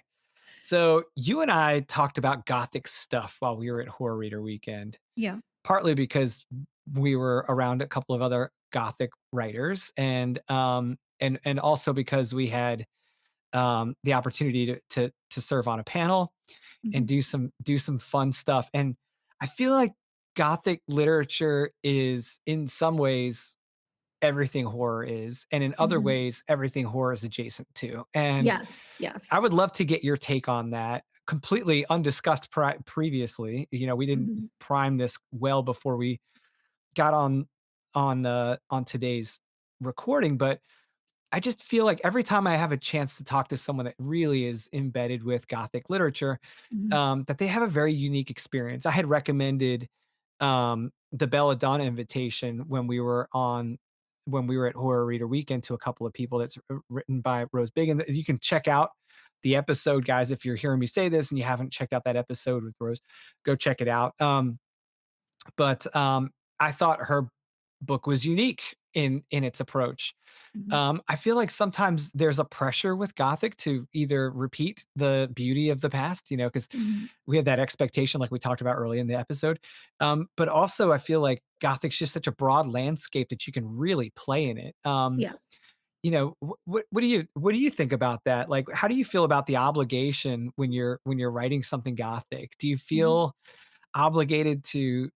So you and I talked about Gothic stuff while we were at Horror Reader Weekend, Yeah. partly because we were around a couple of other Gothic writers, and also because we had the opportunity to serve on a panel and Mhm. do some fun stuff. And I feel like Gothic literature is in some ways everything horror is, and in other Mhm. ways everything horror is adjacent to. And Yes, I yes. would love to get your take on that, completely undiscussed previously. We didn't Mhm. prime this well before we got on today's recording, but I just feel like every time I have a chance to talk to someone that really is embedded with Gothic literature, Mhm. that they have a very unique experience. I had recommended the Belladonna Invitation when we were at Horror Reader Weekend to a couple of people. That's written by Rose Big, and you can check out the episode, guys. If you're hearing me say this and you haven't checked out that episode with Rose, go check it out. But I thought her book was unique in its approach. Mhm. I feel like sometimes there's a pressure with Gothic to either repeat the beauty of the past, because Mhm. we had that expectation, like we talked about early in the episode. But also, I feel like Gothic's just such a broad landscape that you can really play in it. Yeah. What do you think about that? Like, how do you feel about the obligation when you're writing something Gothic? Do you Mhm. feel obligated to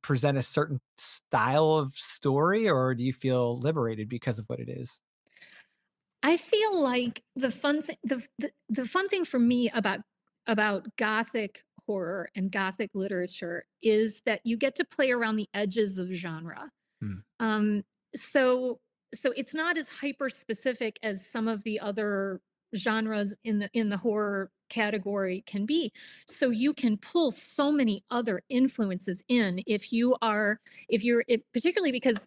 present a certain style of story, or do you feel liberated because of what it is? I feel like the fun thing for me about Gothic horror and Gothic literature is that you get to play around the edges of genre. Mm, Um, so so it's not as hyper specific as some of the other genres in the horror category can be. So you can pull so many other influences in if you're particularly because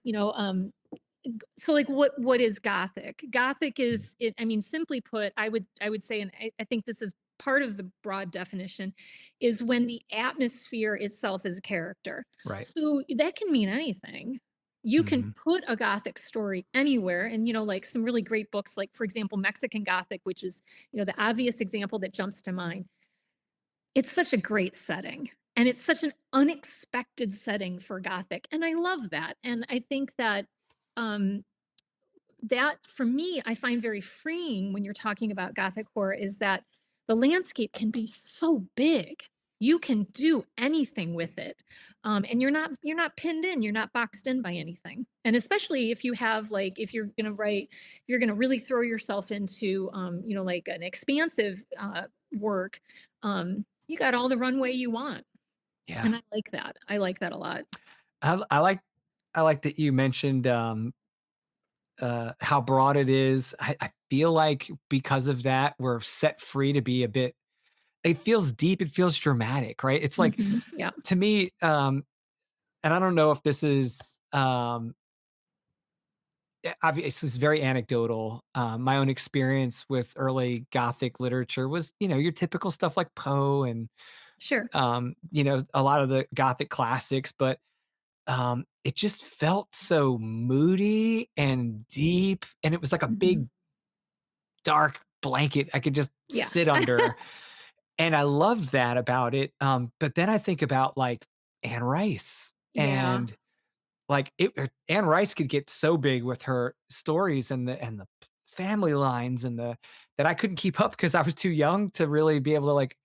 so like what is Gothic? Gothic mm, is it, I mean, simply put, I would say, and I think this is part of the broad definition, is when the atmosphere itself is a character. right. So that can mean anything. You can Mhm. put a Gothic story anywhere, and like some really great books, like for example, Mexican Gothic, which is the obvious example that jumps to mind. It's such a great setting. And it's such an unexpected setting for Gothic. And I love that. And I think um, that for me, I find very freeing when you're talking about Gothic horror is that the landscape can be so big. You can do anything with it, and you're not pinned in. You're not boxed in by anything. And especially if you have like if you're gonna really throw yourself into like an expansive work, you got all the runway you want, Yeah. and I like that. I like that a lot. I like that you mentioned, how broad it is. I feel like because of that, we're set free to be a bit. It feels deep, it feels dramatic, right? It's like, Yeah, to me, and I don't know if this is, obvious it's very anecdotal. My own experience with early Gothic literature was, your typical stuff like Poe and, sure. a lot of the Gothic classics, but it just felt so moody and deep, and it was like a Hmm. big dark blanket I could just Yeah, sit under, and I love that about it. But then I think about, like, Anne Rice, yeah. and, like, Anne Rice could get so big with her stories and the family lines and the that I couldn't keep up because I was too young to really be able to, like,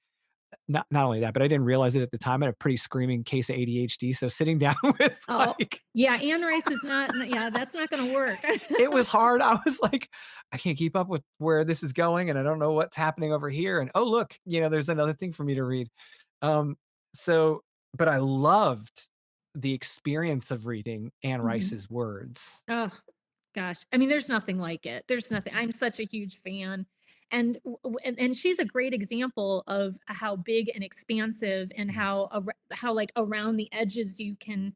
not only that, but I didn't realize it at the time. I had a pretty screaming case of ADHD, so sitting down with, Oh, like, yeah, Anne Rice is yeah, that's not gonna work. it was hard. I was like, "I can't keep up with where this is going, and I don't know what's happening over here, and, oh, look, there's another thing for me to read." Um, so but I loved the experience of reading Anne Mhm. Rice's words. Oh, gosh. I mean, there's nothing like it. There's nothing I'm such a huge fan, And she's a great example of how big and expansive and Mm. how like around the edges you can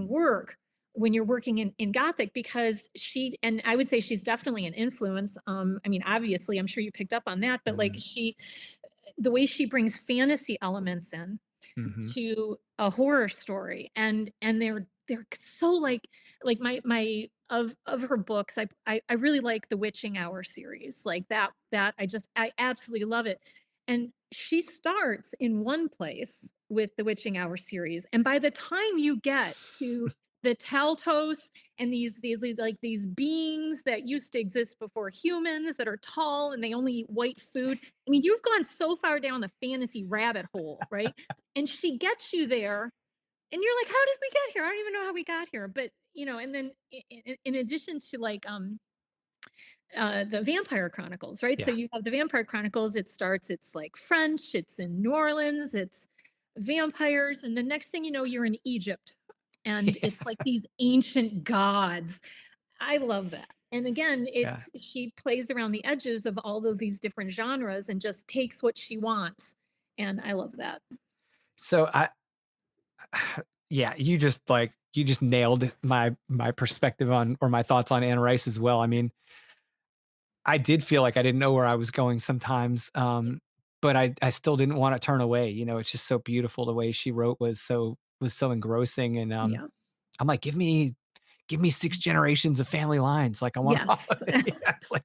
work when you're working in Gothic, because she, and I would say she's definitely an influence. I mean, obviously, I'm sure you picked up on that, but like Mhm. the way she brings fantasy elements in Mhm. to a horror story, and they're so like my of her books, I really like the Witching Hour series, like that I absolutely love it. And she starts in one place with the Witching Hour series, and by the time you get to the Taltos and these beings that used to exist before humans, that are tall and they only eat white food, I mean, you've gone so far down the fantasy rabbit hole, right? And she gets you there, and you're like, "How did we get here? I don't even know how we got here." But, and then in addition to the Vampire Chronicles, right? So Yeah. you have the Vampire Chronicles, it's like French, it's in New Orleans, it's vampires, and the next thing you know, you're in Egypt. And it's like these ancient gods. I love that. And again, Yeah. it's she plays around the edges of all of these different genres and just takes what she wants. And I love that. So yeah, you just nailed my perspective on, or my thoughts on Anne Rice as well. I mean, I did feel like I didn't know where I was going sometimes, but I still didn't want to turn away. It's just so beautiful. The way she wrote was so engrossing, and Yeah. I'm like, give me 6 generations of family lines. Like, I want all Yes. of it. Yeah, it's like,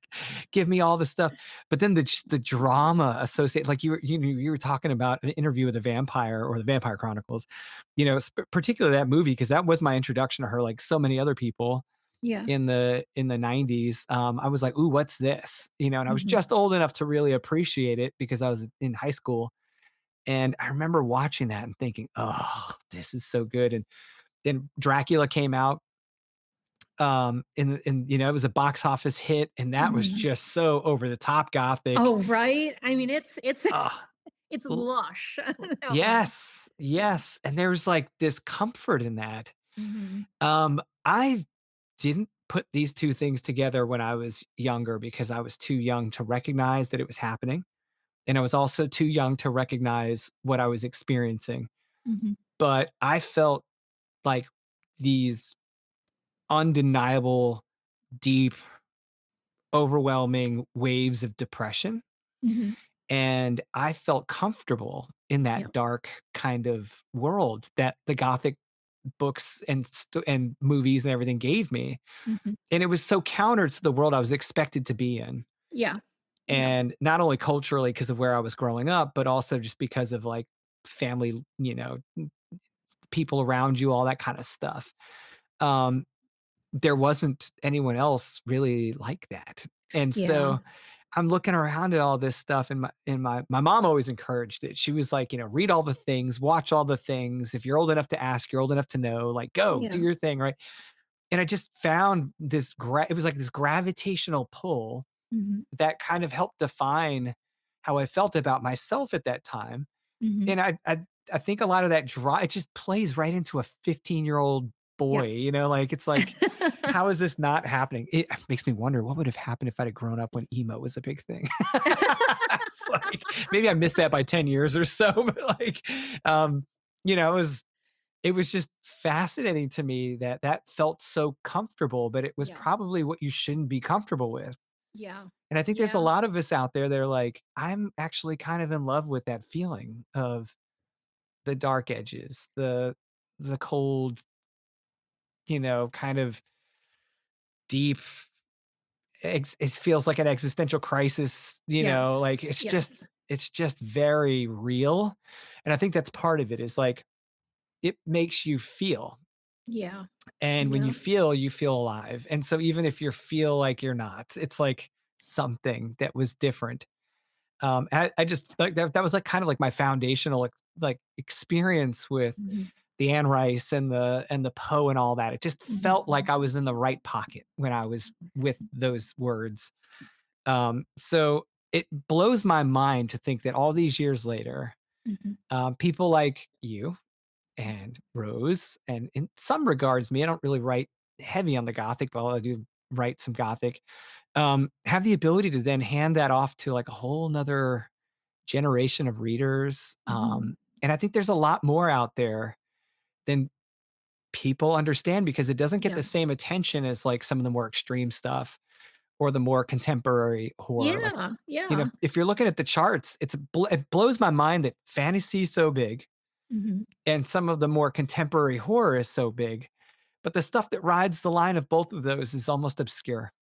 give me all the stuff. But then the drama associated, like you were talking about an interview with a vampire, or the Vampire Chronicles, particularly that movie, because that was my introduction to her, like so many other people Yeah. in the 90s. I was like, ooh, what's this? And I was Mhm. just old enough to really appreciate it because I was in high school. And I remember watching that and thinking, oh, this is so good. And then Dracula came out, it was a box office hit, and that was Mhm. just so over the top gothic. Oh, right? I mean, it's Ah, it's l lush, that one. yes, yes, and there's, like, this comfort in that. Mhm. I didn't put these 2 things together when I was younger because I was too young to recognize that it was happening, and I was also too young to recognize what I was experiencing, Mhm. but I felt like these undeniable, deep, overwhelming waves of depression. Mhm. And I felt comfortable in Yeah. that dark kind of world that the Gothic books and movies and everything gave me. Mhm. And it was so counter to the world I was expected to be in. Yeah. Yeah. And not only culturally because of where I was growing up, but also just because of like family, people around you, all that kind of stuff. Um, there wasn't anyone else really like that. And Yeah. so I'm looking around at all this stuff, and my mom always encouraged it. She was like, read all the things, watch all the things. If you're old enough to ask, you're old enough to know, like, go do Yeah. your thing, right? And I just found it was like this gravitational pull Mhm. that kind of helped define how I felt about myself at that time. Mhm. And I think a lot of that it just plays right into a 15-year-old boy, Yep. like, it's like, how is this not happening? It makes me wonder what would have happened if I'd have grown up when emo was a big thing. It's like, maybe I missed that by 10 years or so, but like, um, it was just fascinating to me that that felt so comfortable, but it was Yeah. probably what you shouldn't be comfortable with. Yeah. And I think there's a Yeah. lot of us out there that are like, I'm actually kind of in love with that feeling of the dark edges, the cold, kind of deep. It feels like an existential crisis, Yes. like Yes. it's just very real. And I think that's part of it is like it makes you feel. Yeah. And when Yeah. you feel alive. And so even if you feel like you're not, it's like something that was different. I just like that was like kind of like my foundational like experience with Mhm. the Anne Rice and the Poe and all that. It just Mhm. felt like I was in the right pocket when I was with those words. So it blows my mind to think that all these years later, Mhm. people like you and Rose, and in some regards, me, I don't really write heavy on the Gothic, but I do write some Gothic, have the ability to then hand that off to like a whole nother generation of readers. Mhm. And I think there's a lot more out there than people understand because it doesn't get Yeah. the same attention as like some of the more extreme stuff or the more contemporary horror. Like, Yeah, yeah. if you're looking at the charts, it blows my mind that fantasy is so big Mhm. and some of the more contemporary horror is so big, but the stuff that rides the line of both of those is almost obscure.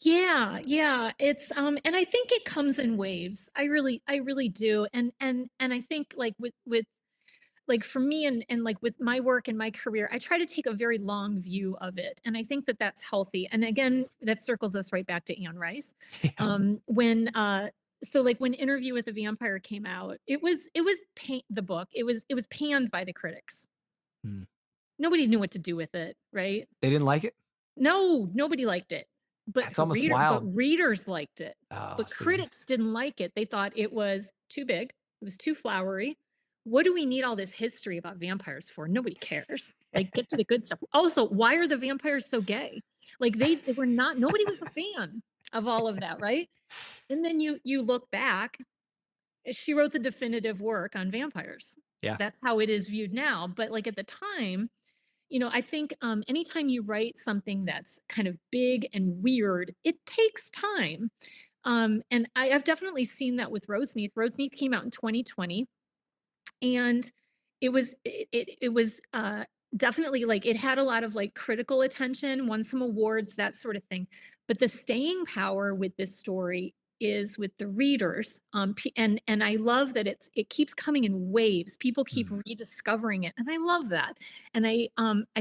Yeah, yeah, it's, and I think it comes in waves. I really do, and I think, like, with like, for me and, like, with my work and my career, I try to take a very long view of it, and I think that that's healthy, and again, that circles us right back to Anne Rice. Yeah. When, so, like, when Interview with the Vampire came out, it was the book, it was panned by the critics. Mm. Nobody knew what to do with it, right? They didn't like it? No, nobody liked it. That's almost But wild. readers liked it. Oh, But see. critics didn't like it. They thought it was too big. It was too flowery. What do we need all this history about vampires for? Nobody cares. Like, get to the good stuff. Also, why are the vampires so gay? Like, they were not, nobody was a fan of all of that, right? And then you look back, she wrote the definitive work on vampires. Yeah. That's how it is viewed now. But like at the time, I think anytime you write something that's kind of big and weird, it takes time. And I've definitely seen that with Roseneath. Roseneath came out in 2020, and it was definitely, like, it had a lot of like critical attention, won some awards, that sort of thing. But the staying power with this story is with the readers, and I love that it keeps coming in waves. People keep Mm. rediscovering it, and I love that. And I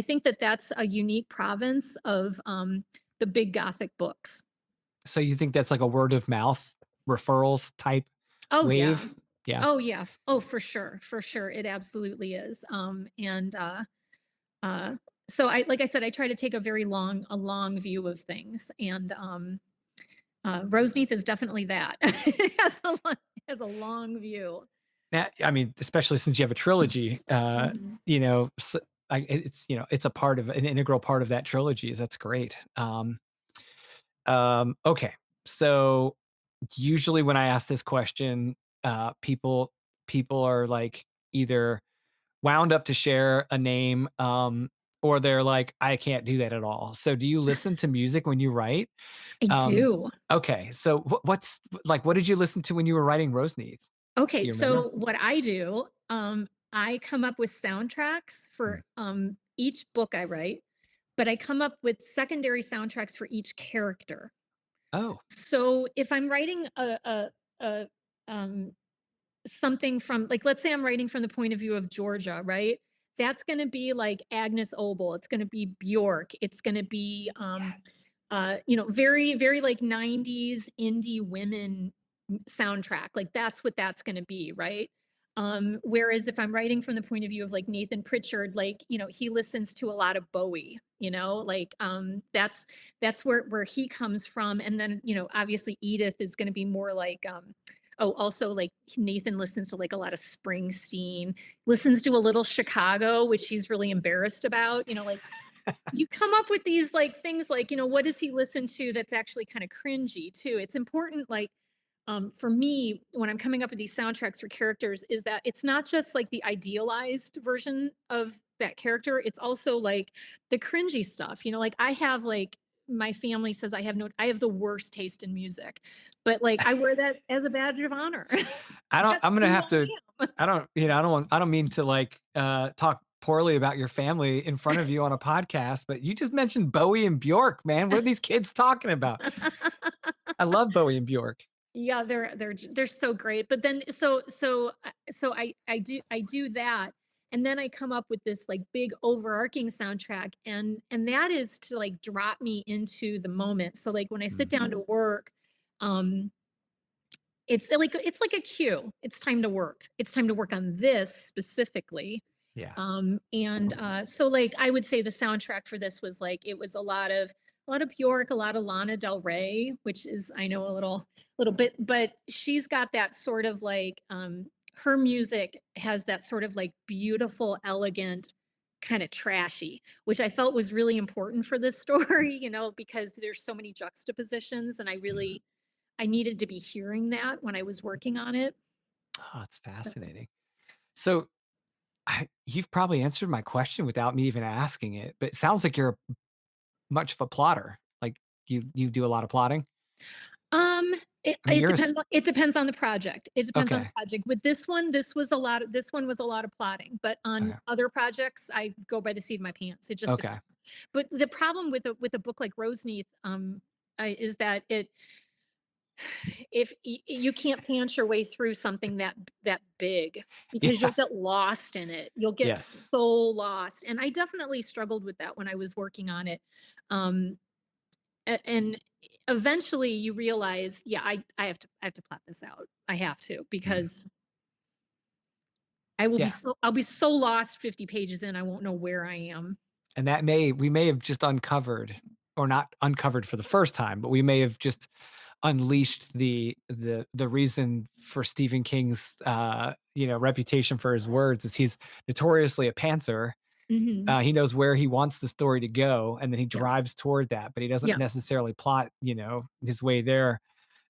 think that that's a unique province of the big Gothic books. So you think that's like a word of mouth referrals type Oh yeah. wave? Yeah. Oh yeah. Oh, for sure, for sure, it absolutely is. And Uh, so like I said, I try to take a long view of things, and Roseneath is definitely that. It has a long view. Now, I mean, especially since you have a trilogy, Mhm. you know, s it's, it's a part of an integral part of that trilogy. That's great. Okay. So usually when I ask this question, people are like either wound up to share a name, or they're like, I can't do that at all. So do you listen to music when you write? I Um, do. okay. So what did you listen to when you were writing Roseneath? Do Okay, you remember? so what I do, I come up with soundtracks Mm. for each book I write, but I come up with secondary soundtracks for each character. Oh, So if I'm writing a um something from, like, let's say I'm writing from the point of view of Georgia, right? That's going to be like Agnes Obel, it's going to be Bjork, it's going to be yes. very very like 90s indie women soundtrack. Like that's what that's going to be, right? Whereas if I'm writing from the point of view of like Nathan Pritchard, like, he listens to a lot of Bowie, like that's where he comes from. And then, obviously Edith is going to be more like oh, also, like, Nathan listens to, like, a lot of Springsteen, listens to a little Chicago, which he's really embarrassed about. Like, you come up with these, like, things like, what does he listen to that's actually kinda cringy too? It's important, like, for me, when I'm coming up with these soundtracks for characters, is that it's not just, like, the idealized version of that character, it's also, like, the cringy stuff. Like, I have, like, my family says I have the worst taste in music, but, like, I wear that as a badge of honor. I don't That's I'm gonna who have to I am. I don't mean to like talk poorly about your family in front of you on a podcast, but you just mentioned Bowie and Bjork, man. What are these kids talking about? I love Bowie and Bjork. Yeah, they're so great. But then so I do that, and then I come up with this like big overarching soundtrack, and that is to like drop me into the moment. So like when I sit Mm, down to work, um it's like a cue. It's time to work. It's time to work on this specifically. yeah. And so like I would say the soundtrack for this was like it was a lot of Bjork, a lot of Lana Del Rey, which is, I know, a little bit, but she's got that sort of like her music has that sort of like beautiful, elegant kind of trashy, which I felt was really important for this story, because there's so many juxtapositions and Mhm. I needed to be hearing that when I was working on it. Oh, it's So, fascinating. So you've probably answered my question without me even asking it, but it sounds like you're much of a plotter. Like you do a lot of plotting. um, I mean, it depends on the project. It depends on the okay. project. With this one, this one was a lot of plotting, but on Okay. other projects, I go by the seat of my pants. It just Okay. depends. But the problem with a book like Roseneath, is that you can't pants your way through something that big because Yeah. you'll get lost in it. You'll get Yes. so lost, and I definitely struggled with that when I was working on it. Um, and eventually you realize, yeah, I have to plot this out. I have to Mm. because Yeah. I'll be so lost 50 pages in I won't know where I am. And we may have just uncovered, or not uncovered for the first time, but we may have just unleashed the reason for Stephen King's reputation for his words is he's notoriously a pantser. Mhm. He knows where he wants the story to go, and then he Yeah. drives toward that, but he doesn't Yeah. necessarily plot, his way there.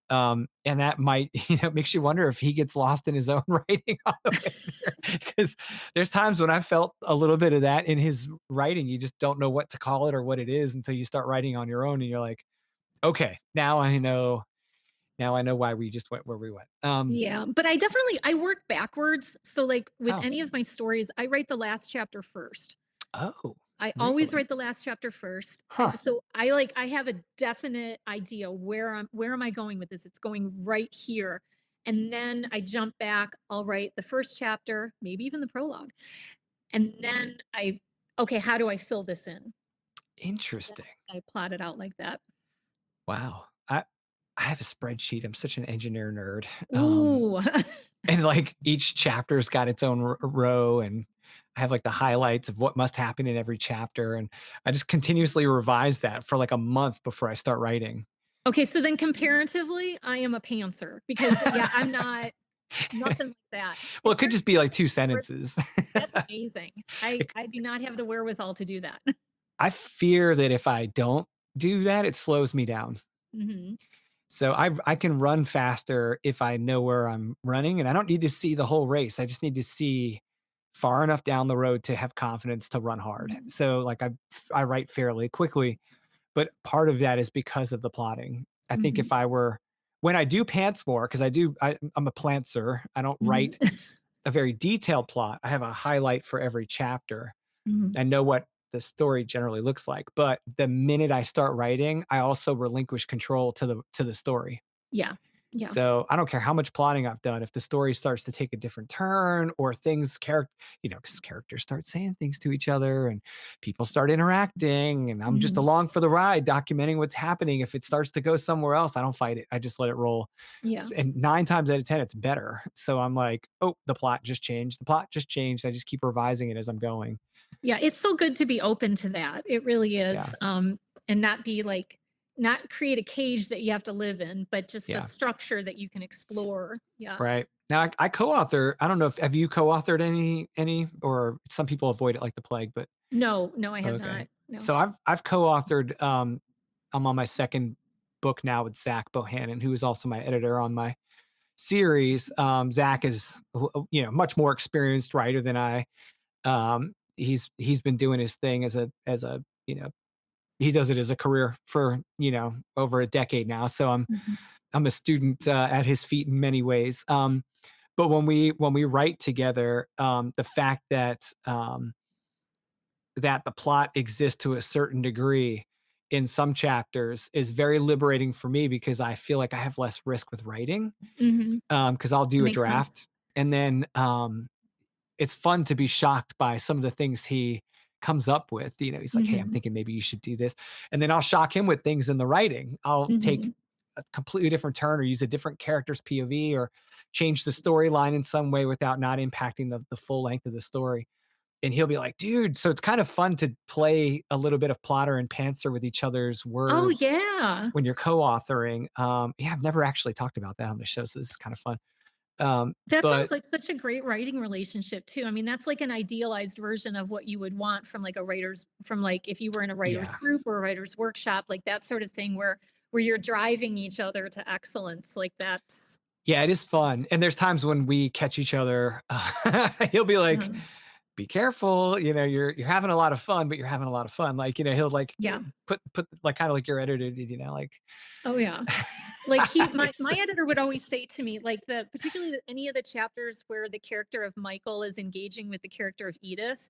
And that might, makes you wonder if he gets lost in his own writing on the way there. Because there's times when I felt a little bit of that in his writing. You just don't know what to call it or what it is until you start writing on your own, and you're like, okay, now I know. Now I know why we just went where we went. Yeah, but I work backwards. So like with Oh, any of my stories, I write the last chapter first. oh, I always really? write the last chapter first. Huh. So I have a definite idea where am I going with this? It's going right here. And then I jump back, I'll write the first chapter, maybe even the prologue. And then okay, how do I fill this in? Then Interesting. I plot it out like that. Wow. I have a spreadsheet. I'm such an engineer nerd. Ooh. And, like, each chapter's got its own row, and I have, like, the highlights of what must happen in every chapter, and I just continuously revise that for, like, a month before I start writing. Okay, so then comparatively, I am a pantser because yeah, I'm not nothing like that. Well, And it could certain just be, like, 2 stories, sentences. that's amazing. It I do not have the wherewithal to do that. I fear that if I don't do that, it slows me down. Mhm. So I can run faster if I know where I'm running, and I don't need to see the whole race. I just need to see far enough down the road to have confidence to run hard. Mhm. So, like, I write fairly quickly, but part of that is because of the plotting. I think Mhm. if I were when I do pants more, because I'm a plantser. I don't Mhm. write a very detailed plot. I have a highlight for every chapter. Mhm. I know what the story generally looks like, but the minute I start writing, I also relinquish control to the story. Yeah. Yeah. So I don't care how much plotting I've done. If the story starts to take a different turn, or because characters start saying things to each other and people start interacting, and I'm just Mhm. along for the ride, documenting what's happening. If it starts to go somewhere else, I don't fight it. I just let it roll. Yeah. And 9 times out of 10, it's better. So I'm like, oh, the plot just changed. The plot just changed. I just keep revising it as I'm going. Yeah, it's so good to be open to that. It really Yeah. is. And not be like not create a cage that you have to live in, but just a Yeah. structure that you can explore. Yeah. Right. Now I co-author. I don't know if have you co-authored any, or some people avoid it like the plague, but No, no, I have okay. not. No. So I've co-authored. I'm on my second book now with Zach Bohannon, who is also my editor on my series. Zach is much more experienced writer than I. He's been doing his thing as a he does it as a career for over a decade now. So Mhm. I'm a student at his feet in many ways. But when we write together, the fact that the plot exists to a certain degree in some chapters is very liberating for me, because I feel like I have less risk with writing. Mhm. Because I'll That do a makes sense. draft, and then it's fun to be shocked by some of the things he comes up with. He's like, "Hey, I'm Mhm. thinking maybe you should do this," and then I'll shock him with things in the writing. I'll take Mhm. a completely different turn, or use a different character's POV, or change the storyline in some way without not impacting the full length of the story. And he'll be like, "Dude," so it's kind of fun to play a little bit of plotter and pantser with each other's Oh, words yeah. when you're co-authoring. Yeah, I've never actually talked about that on the show, so this is kind of fun. That sounds But like such a great writing relationship too. I mean, that's like an idealized version of what you would want from like a writer's from like if you were in a writer's yeah. group or a writer's workshop, like that sort of thing where you're driving each other to excellence. Like that's Yeah, it is fun, and there's times when we catch each other, he'll be like, uh, "Be careful, you're having a lot of fun, but you're having a lot of fun." Like, he'll, like, yeah. put like, kinda like your editor did, like Oh yeah. Like it's my editor would always say to me, like any of the chapters where the character of Michael is engaging with the character of Edith,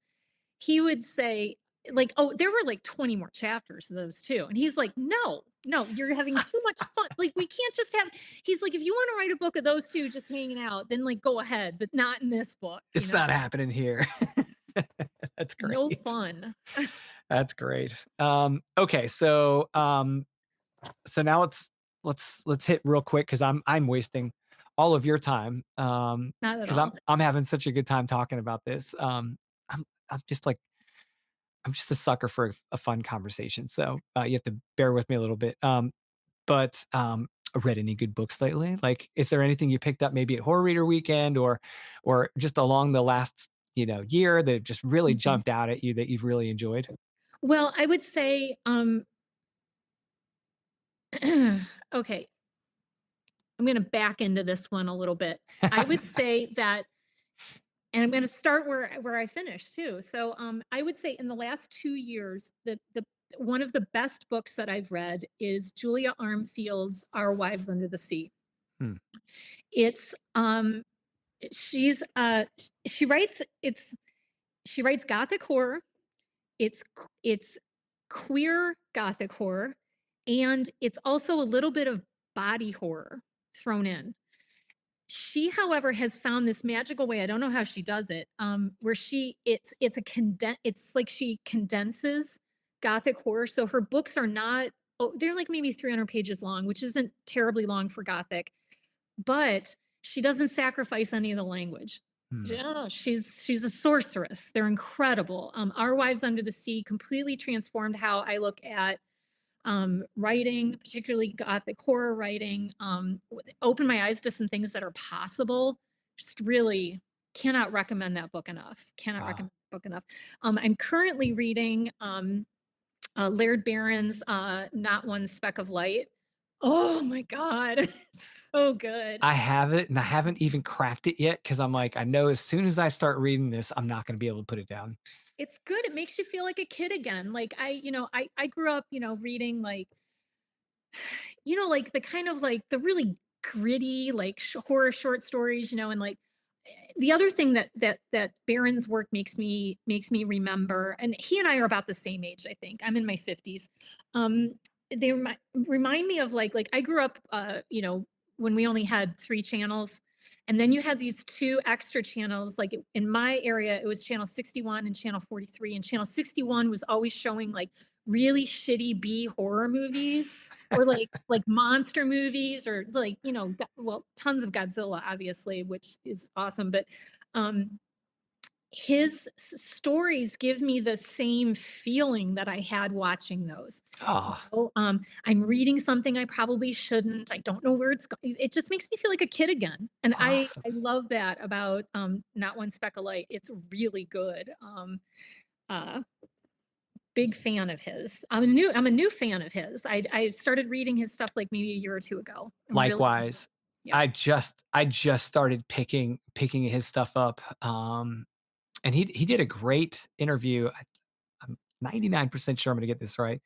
he would say, like, "Oh, there were like 20 more chapters of those too." And he's like, "No, no, you're having too much fun. Like, we can't just have." He's like, "If you want to write a book of those two just hanging out, then like go ahead, but not in this book, you it's know? not happening here. That's No great. fun." That's great. Okay, so now let's hit real quick because I'm wasting all of your time, Not at because all. I'm having such a good time talking about this. I'm I'm just like I'm just a sucker for a fun conversation, so, you have to bear with me a little bit. But read any good books lately? Like, is there anything you picked up maybe at Horror Reader Weekend or just along the last, year that just really Mhm. jumped out at you that you've really enjoyed? Well, I would say, okay, I'm going to back into this one a little bit. I would say that, and I'm going to start where I finished too. So, I would say in the last 2 years, the one of the best books that I've read is Julia Armfield's Our Wives Under the Sea. Hmm. It's she's she writes she writes gothic horror. It's queer gothic horror, and it's also a little bit of body horror thrown in. She, however, has found this magical way, I don't know how she does it, where it's like she condenses gothic horror, so her books are not they're like maybe 300 pages long, which isn't terribly long for gothic, but she doesn't sacrifice any of the language. Hmm. I don't know, she's a sorceress. They're incredible. Our Wives Under the Sea completely transformed how I look at writing, particularly gothic horror writing, opened my eyes to some things that are possible. Just really cannot recommend that book enough. Cannot Wow. recommend that book enough. I'm currently reading Laird Barron's Not One Speck of Light. Oh my God, it's so good. I have it, and I haven't even cracked it yet because I'm like, I know as soon as I start reading this, I'm not gonna be able to put it down. It's good. It makes you feel like a kid again. Like I grew up, reading like like the kind of like the really gritty like horror short stories, and like the other thing that Barron's work makes me remember, and he and I are about the same age, I think. I'm in my 50s. Um, they remind me of like I grew up, when we only had 3 channels, and then you had these two extra channels. Like in my area, it was channel 61 and channel 43, and channel 61 was always showing like really shitty B horror movies or like monster movies or like well, tons of Godzilla obviously, which is awesome, but um his stories give me the same feeling that I had watching those. Ah, I'm reading something I probably shouldn't. I don't know where it's going. It just makes me feel like a kid again, and awesome. I love that about Not One Speck of Light. It's really good. Uh, Big fan of his. I'm a new fan of his. I started reading his stuff like maybe a year or 2 ago. I'm really into it. Likewise, Yeah. I just started picking his stuff up, and he did a great interview. I'm 99% sure I'm gonna get this right,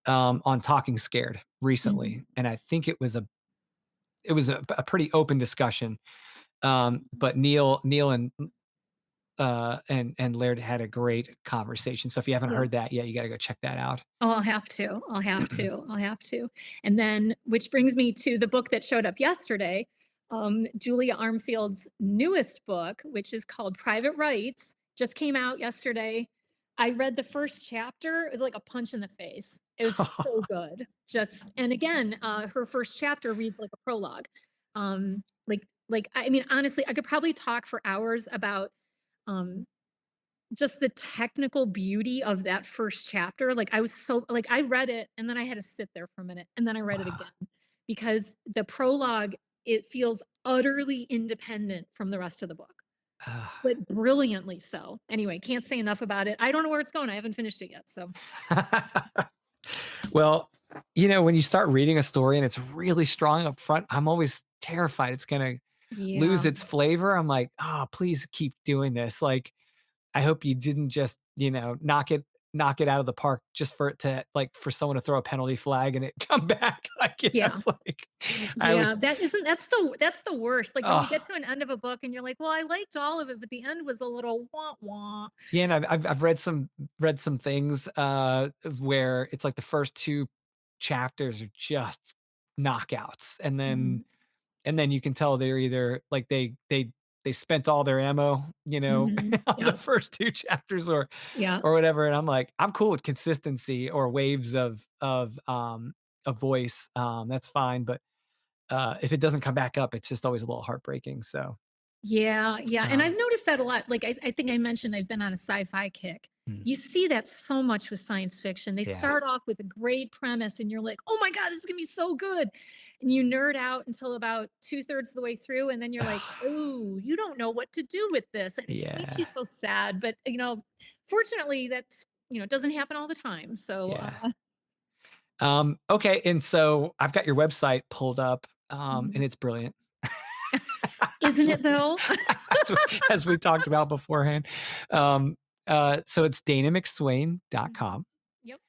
on Talking Scared recently, Mhm. and I think it was a pretty open discussion. But Neil and Laird had a great conversation. So if you haven't Yeah. heard that yet, you gotta go check that out. Oh, I'll have to. I'll have to. I'll have to. And then, which brings me to the book that showed up yesterday, Julia Armfield's newest book, which is called Private Rights, just came out yesterday. I read the first chapter. It was like a punch in the face. It was so good. Just and again, her first chapter reads like a prologue. Like I mean, honestly, I could probably talk for hours about um just the technical beauty of that first chapter. Like, I was so like, I read it and then I had to sit there for a minute and then I read it Wow. again because the prologue it feels utterly independent from the rest of the book, Ah. but brilliantly so. Anyway, can't say enough about it. I don't know where it's going. I haven't finished it yet. So Well, when you start reading a story and it's really strong up front, I'm always terrified it's gonna lose yeah. its flavor. I'm like, "Oh, please keep doing this." Like, I hope you didn't just, knock it out of the park just for it to like, for someone to throw a penalty flag and it come back. Like, Yeah. it's like I Yeah, always that's the worst. Like when you get oh, to an end of a book and you're like, "Well, I liked all of it, but the end was a little wah wah." yeah, and I've read some things, where it's like the first 2 chapters are just knockouts, and then Mhm. and then you can tell they're either like they spent all their ammo, Mhm. on the Yep. first 2 chapters Yeah. or whatever, and I'm like, I'm cool with consistency or waves of a voice, that's fine, but, if it doesn't come back up, it's just always a little heartbreaking, so, Yeah, yeah, and I've um, noticed that a lot. Like I think I mentioned I've been on a sci-fi kick. mm, You see that so much with science fiction. They yeah. start off with a great premise, and you're like, "Oh my god, this is gonna be so good," and you nerd out until about 2/3 of the way through, and then you're like, "Oh, you don't know what to do with this," and it just makes you Yeah, so sad. But fortunately, that's it doesn't happen all the time. So, yeah. Okay, and so I've got your website pulled up, and mhm. it's brilliant. Isn't As it we though? as we talked about beforehand. Um, so it's Mhm. danamcswain.com. Yep.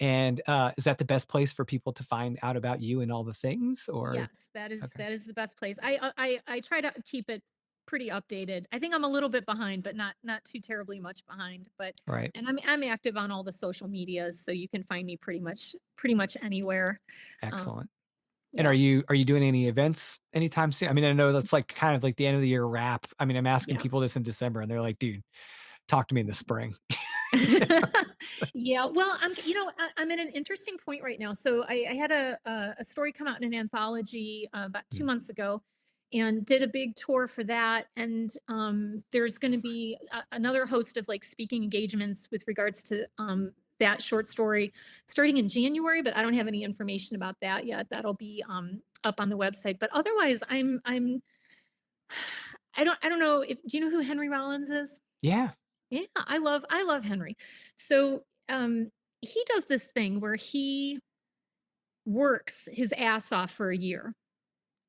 And, is that the best place for people to find out about you and all the things, or Yes, that is okay, that is the best place. I try to keep it pretty updated. I think I'm a little bit behind, but not too terribly much behind. But right, and I'm active on all the social medias, so you can find me pretty much anywhere. Um, excellent. And are yeah, you are you doing any events anytime soon? I mean, I know that's, like, kind of like the end of the year wrap. I mean, I'm asking yeah. people this in December, and they're like, "Dude, talk to me in the spring." Yeah, well, I'm at an interesting point right now. So I had a story come out in an anthology about two Mm, months ago, and did a big tour for that. And there's going to be another host of like speaking engagements with regards to that short story starting in January. But I don't have any information about that yet. That'll be up on the website. But otherwise, I don't know if do you know who Henry Rollins is? yeah. Yeah, I love Henry. So, he does this thing where he works his ass off for a year,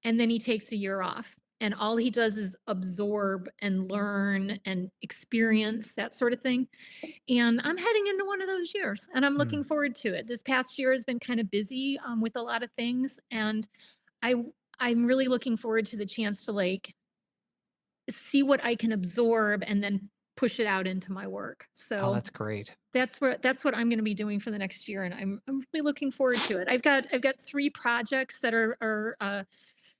and then he takes a year off, and all he does is absorb and learn and experience, that sort of thing, and I'm heading into one of those years, and I'm looking Mm. forward to it. This past year has been kinda busy, with a lot of things, and I I'm really looking forward to the chance to, like, see what I can absorb and then push it out into my work. Oh, So that's great. that's what I'm gonna be doing for the next year, and I'm really looking forward to it. I've got 3 projects that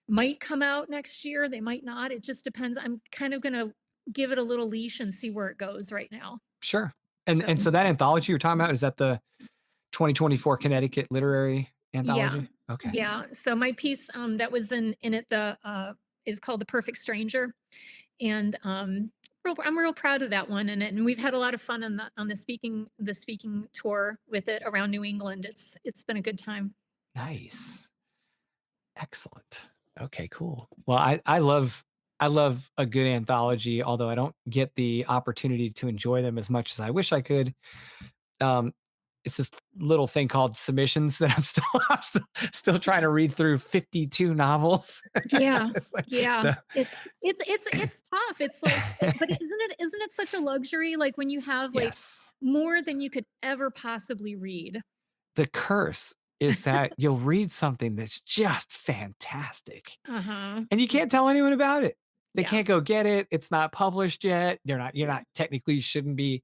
might come out next year, they might not, it just depends. I'm kind of gonna give it a little leash and see where it goes right now. Sure. And So so that anthology you're talking about, is that the 2024 Connecticut Literary yeah. Anthology? Okay. Yeah, so my piece, that was in it, is called The Perfect Stranger, and, I'm real proud of that one, and we've had a lot of fun on the speaking tour with it around New England. It's been a good time. Nice. Excellent. Okay, cool. Well, I love a good anthology, although I don't get the opportunity to enjoy them as much as I wish I could. Um, it's this little thing called submissions that I'm still trying to read through 52 novels. Yeah, It's like yeah. so It's tough. It's like, but isn't it such a luxury, like, when you have, like, yes. more than you could ever possibly read? The curse is that you'll read something that's just fantastic, Uh-huh. and you can't tell anyone about it. They Yeah. can't go get it. It's not published yet. You're not technically shouldn't be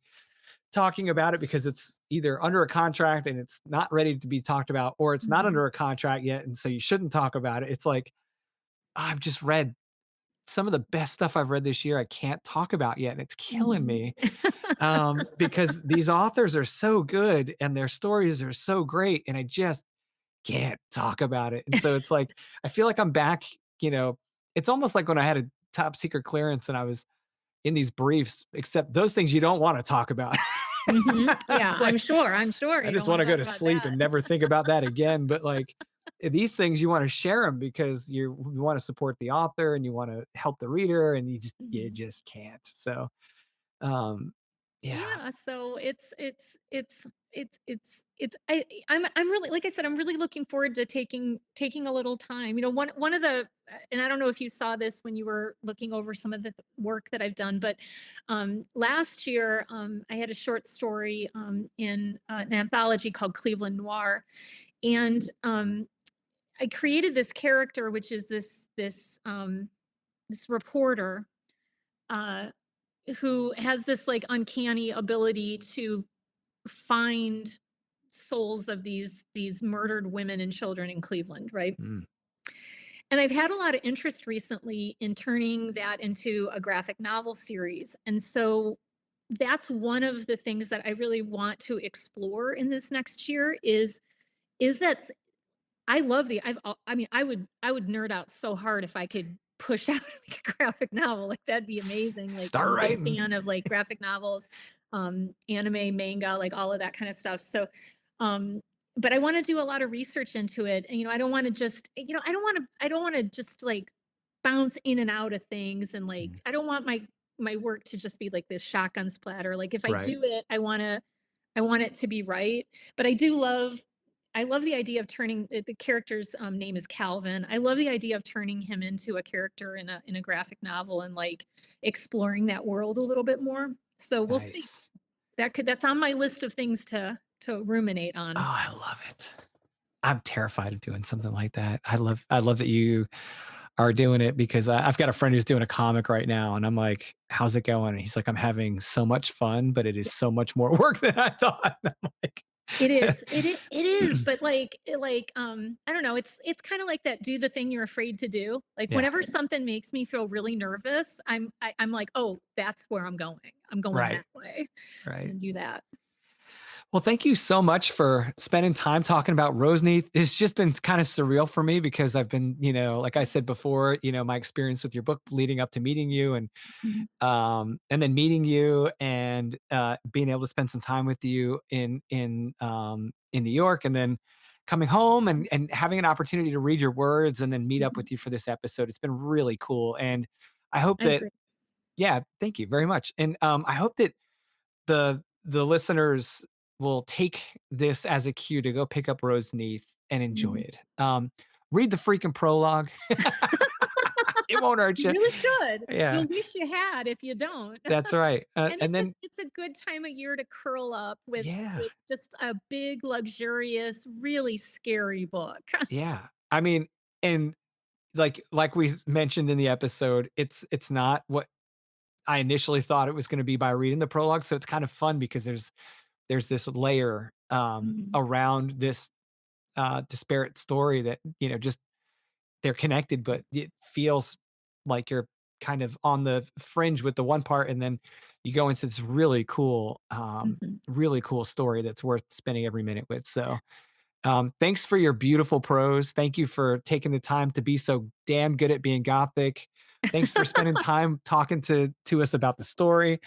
talking about it because it's either under a contract and it's not ready to be talked about, or it's not Mhm. under a contract yet, and so you shouldn't talk about it. It's like, I've just read some of the best stuff I've read this year I can't talk about yet, and it's killing Mhm. me, because these authors are so good and their stories are so great, and I just can't talk about it. And so it's like, I feel like I'm back, it's almost like when I had a top secret clearance and I was in these briefs, except those things you don't want to talk about. Mhm. Yeah, It's I'm like, sure, I'm sure I you just don't want wanna to go talk to about sleep that. and never think about that again. But like, these things you want to share them because you want to support the author and you want to help the reader, and you Mhm. just can't. So, um, yeah, Yeah, so I'm really, like I said, I'm really looking forward to taking a little time. One of the and I don't know if you saw this when you were looking over some of the work that I've done, but last year I had a short story in an anthology called Cleveland Noir, and I created this character, which is this reporter uh, who has this like uncanny ability to find souls of these murdered women and children in Cleveland, right? mm, And I've had a lot of interest recently in turning that into a graphic novel series. And so that's one of the things that I really want to explore in this next year is that I love the I mean, I would nerd out so hard if I could push out like a graphic novel, like, that'd be amazing, like, I'm start a big writing. fan of, like, graphic novels, anime, manga, like, all of that kinda stuff, so, um but I wanna do a lot of research into it, and, I don't wanna just I don't wanna just, like, bounce in and out of things, and, like, Mm, I don't want my work to just be like this shotgun splatter, like, if I right. do it, I want it to be right, but I love the idea of turning the character's name is Calvin. I love the idea of turning him into a character in a graphic novel and like exploring that world a little bit more. So we'll see. Nice. That's on my list of things to ruminate Oh, on. I love it. I'm terrified of doing something like that. I love that you are doing it because I've got a friend who's doing a comic right now, and I'm like, "How's it going?" And he's like, "I'm having so much fun, but it is so much more work than I thought." And I'm like, It is. It is, but I don't know, it's kinda like that do the thing you're afraid to do. Like yeah, whenever something makes me feel really nervous, I'm like, "Oh, that's where I'm going. I'm going right, that way. I'm right. gonna do that." Well, thank you so much for spending time talking about Roseneath. It's just been kind of surreal for me because I've been, like I said before, my experience with your book leading up to meeting you, Mhm, and then meeting you and being able to spend some time with you in New York, and then coming home and having an opportunity to read your words and then meet up mhm. with you for this episode. It's been really cool, and I hope I that, agree. yeah, thank you very much, and I hope that the listeners will take this as a cue to go pick up Roseneath and enjoy Mhm. it. Read the freaking prologue. It won't hurt You you. really should. Yeah, You'll wish you had if you don't. that's right. And And then, it's a good time of year to curl up with yeah, with just a big, luxurious, really scary book. yeah. I mean, and like we mentioned in the episode, it's not what I initially thought it was going to be by reading the prologue. So it's kind of fun because there's this layer Mhm, around this disparate story that just they're connected, but it feels like you're kind of on the fringe with the one part, and then you go into this mhm. really cool story that's worth spending every minute with. So, thanks for your beautiful prose. Thank you for taking the time to be so damn good at being Gothic. Thanks for spending time talking to us about the story.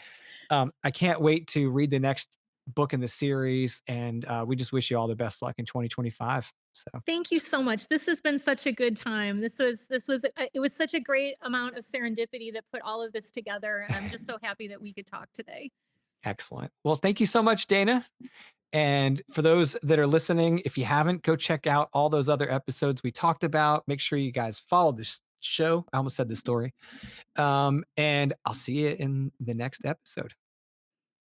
I can't wait to read the next book in the series, and we just wish you all the best luck in 2025. So Thank you so much. This has been such a good time. It was such a great amount of serendipity that put all of this together, and I'm just so happy that we could talk today. excellent. Well, thank you so much, Dana. And for those that are listening, if you haven't, go check out all those other episodes we talked about. Make sure you guys follow this show. I almost said the story. And I'll see you in the next episode.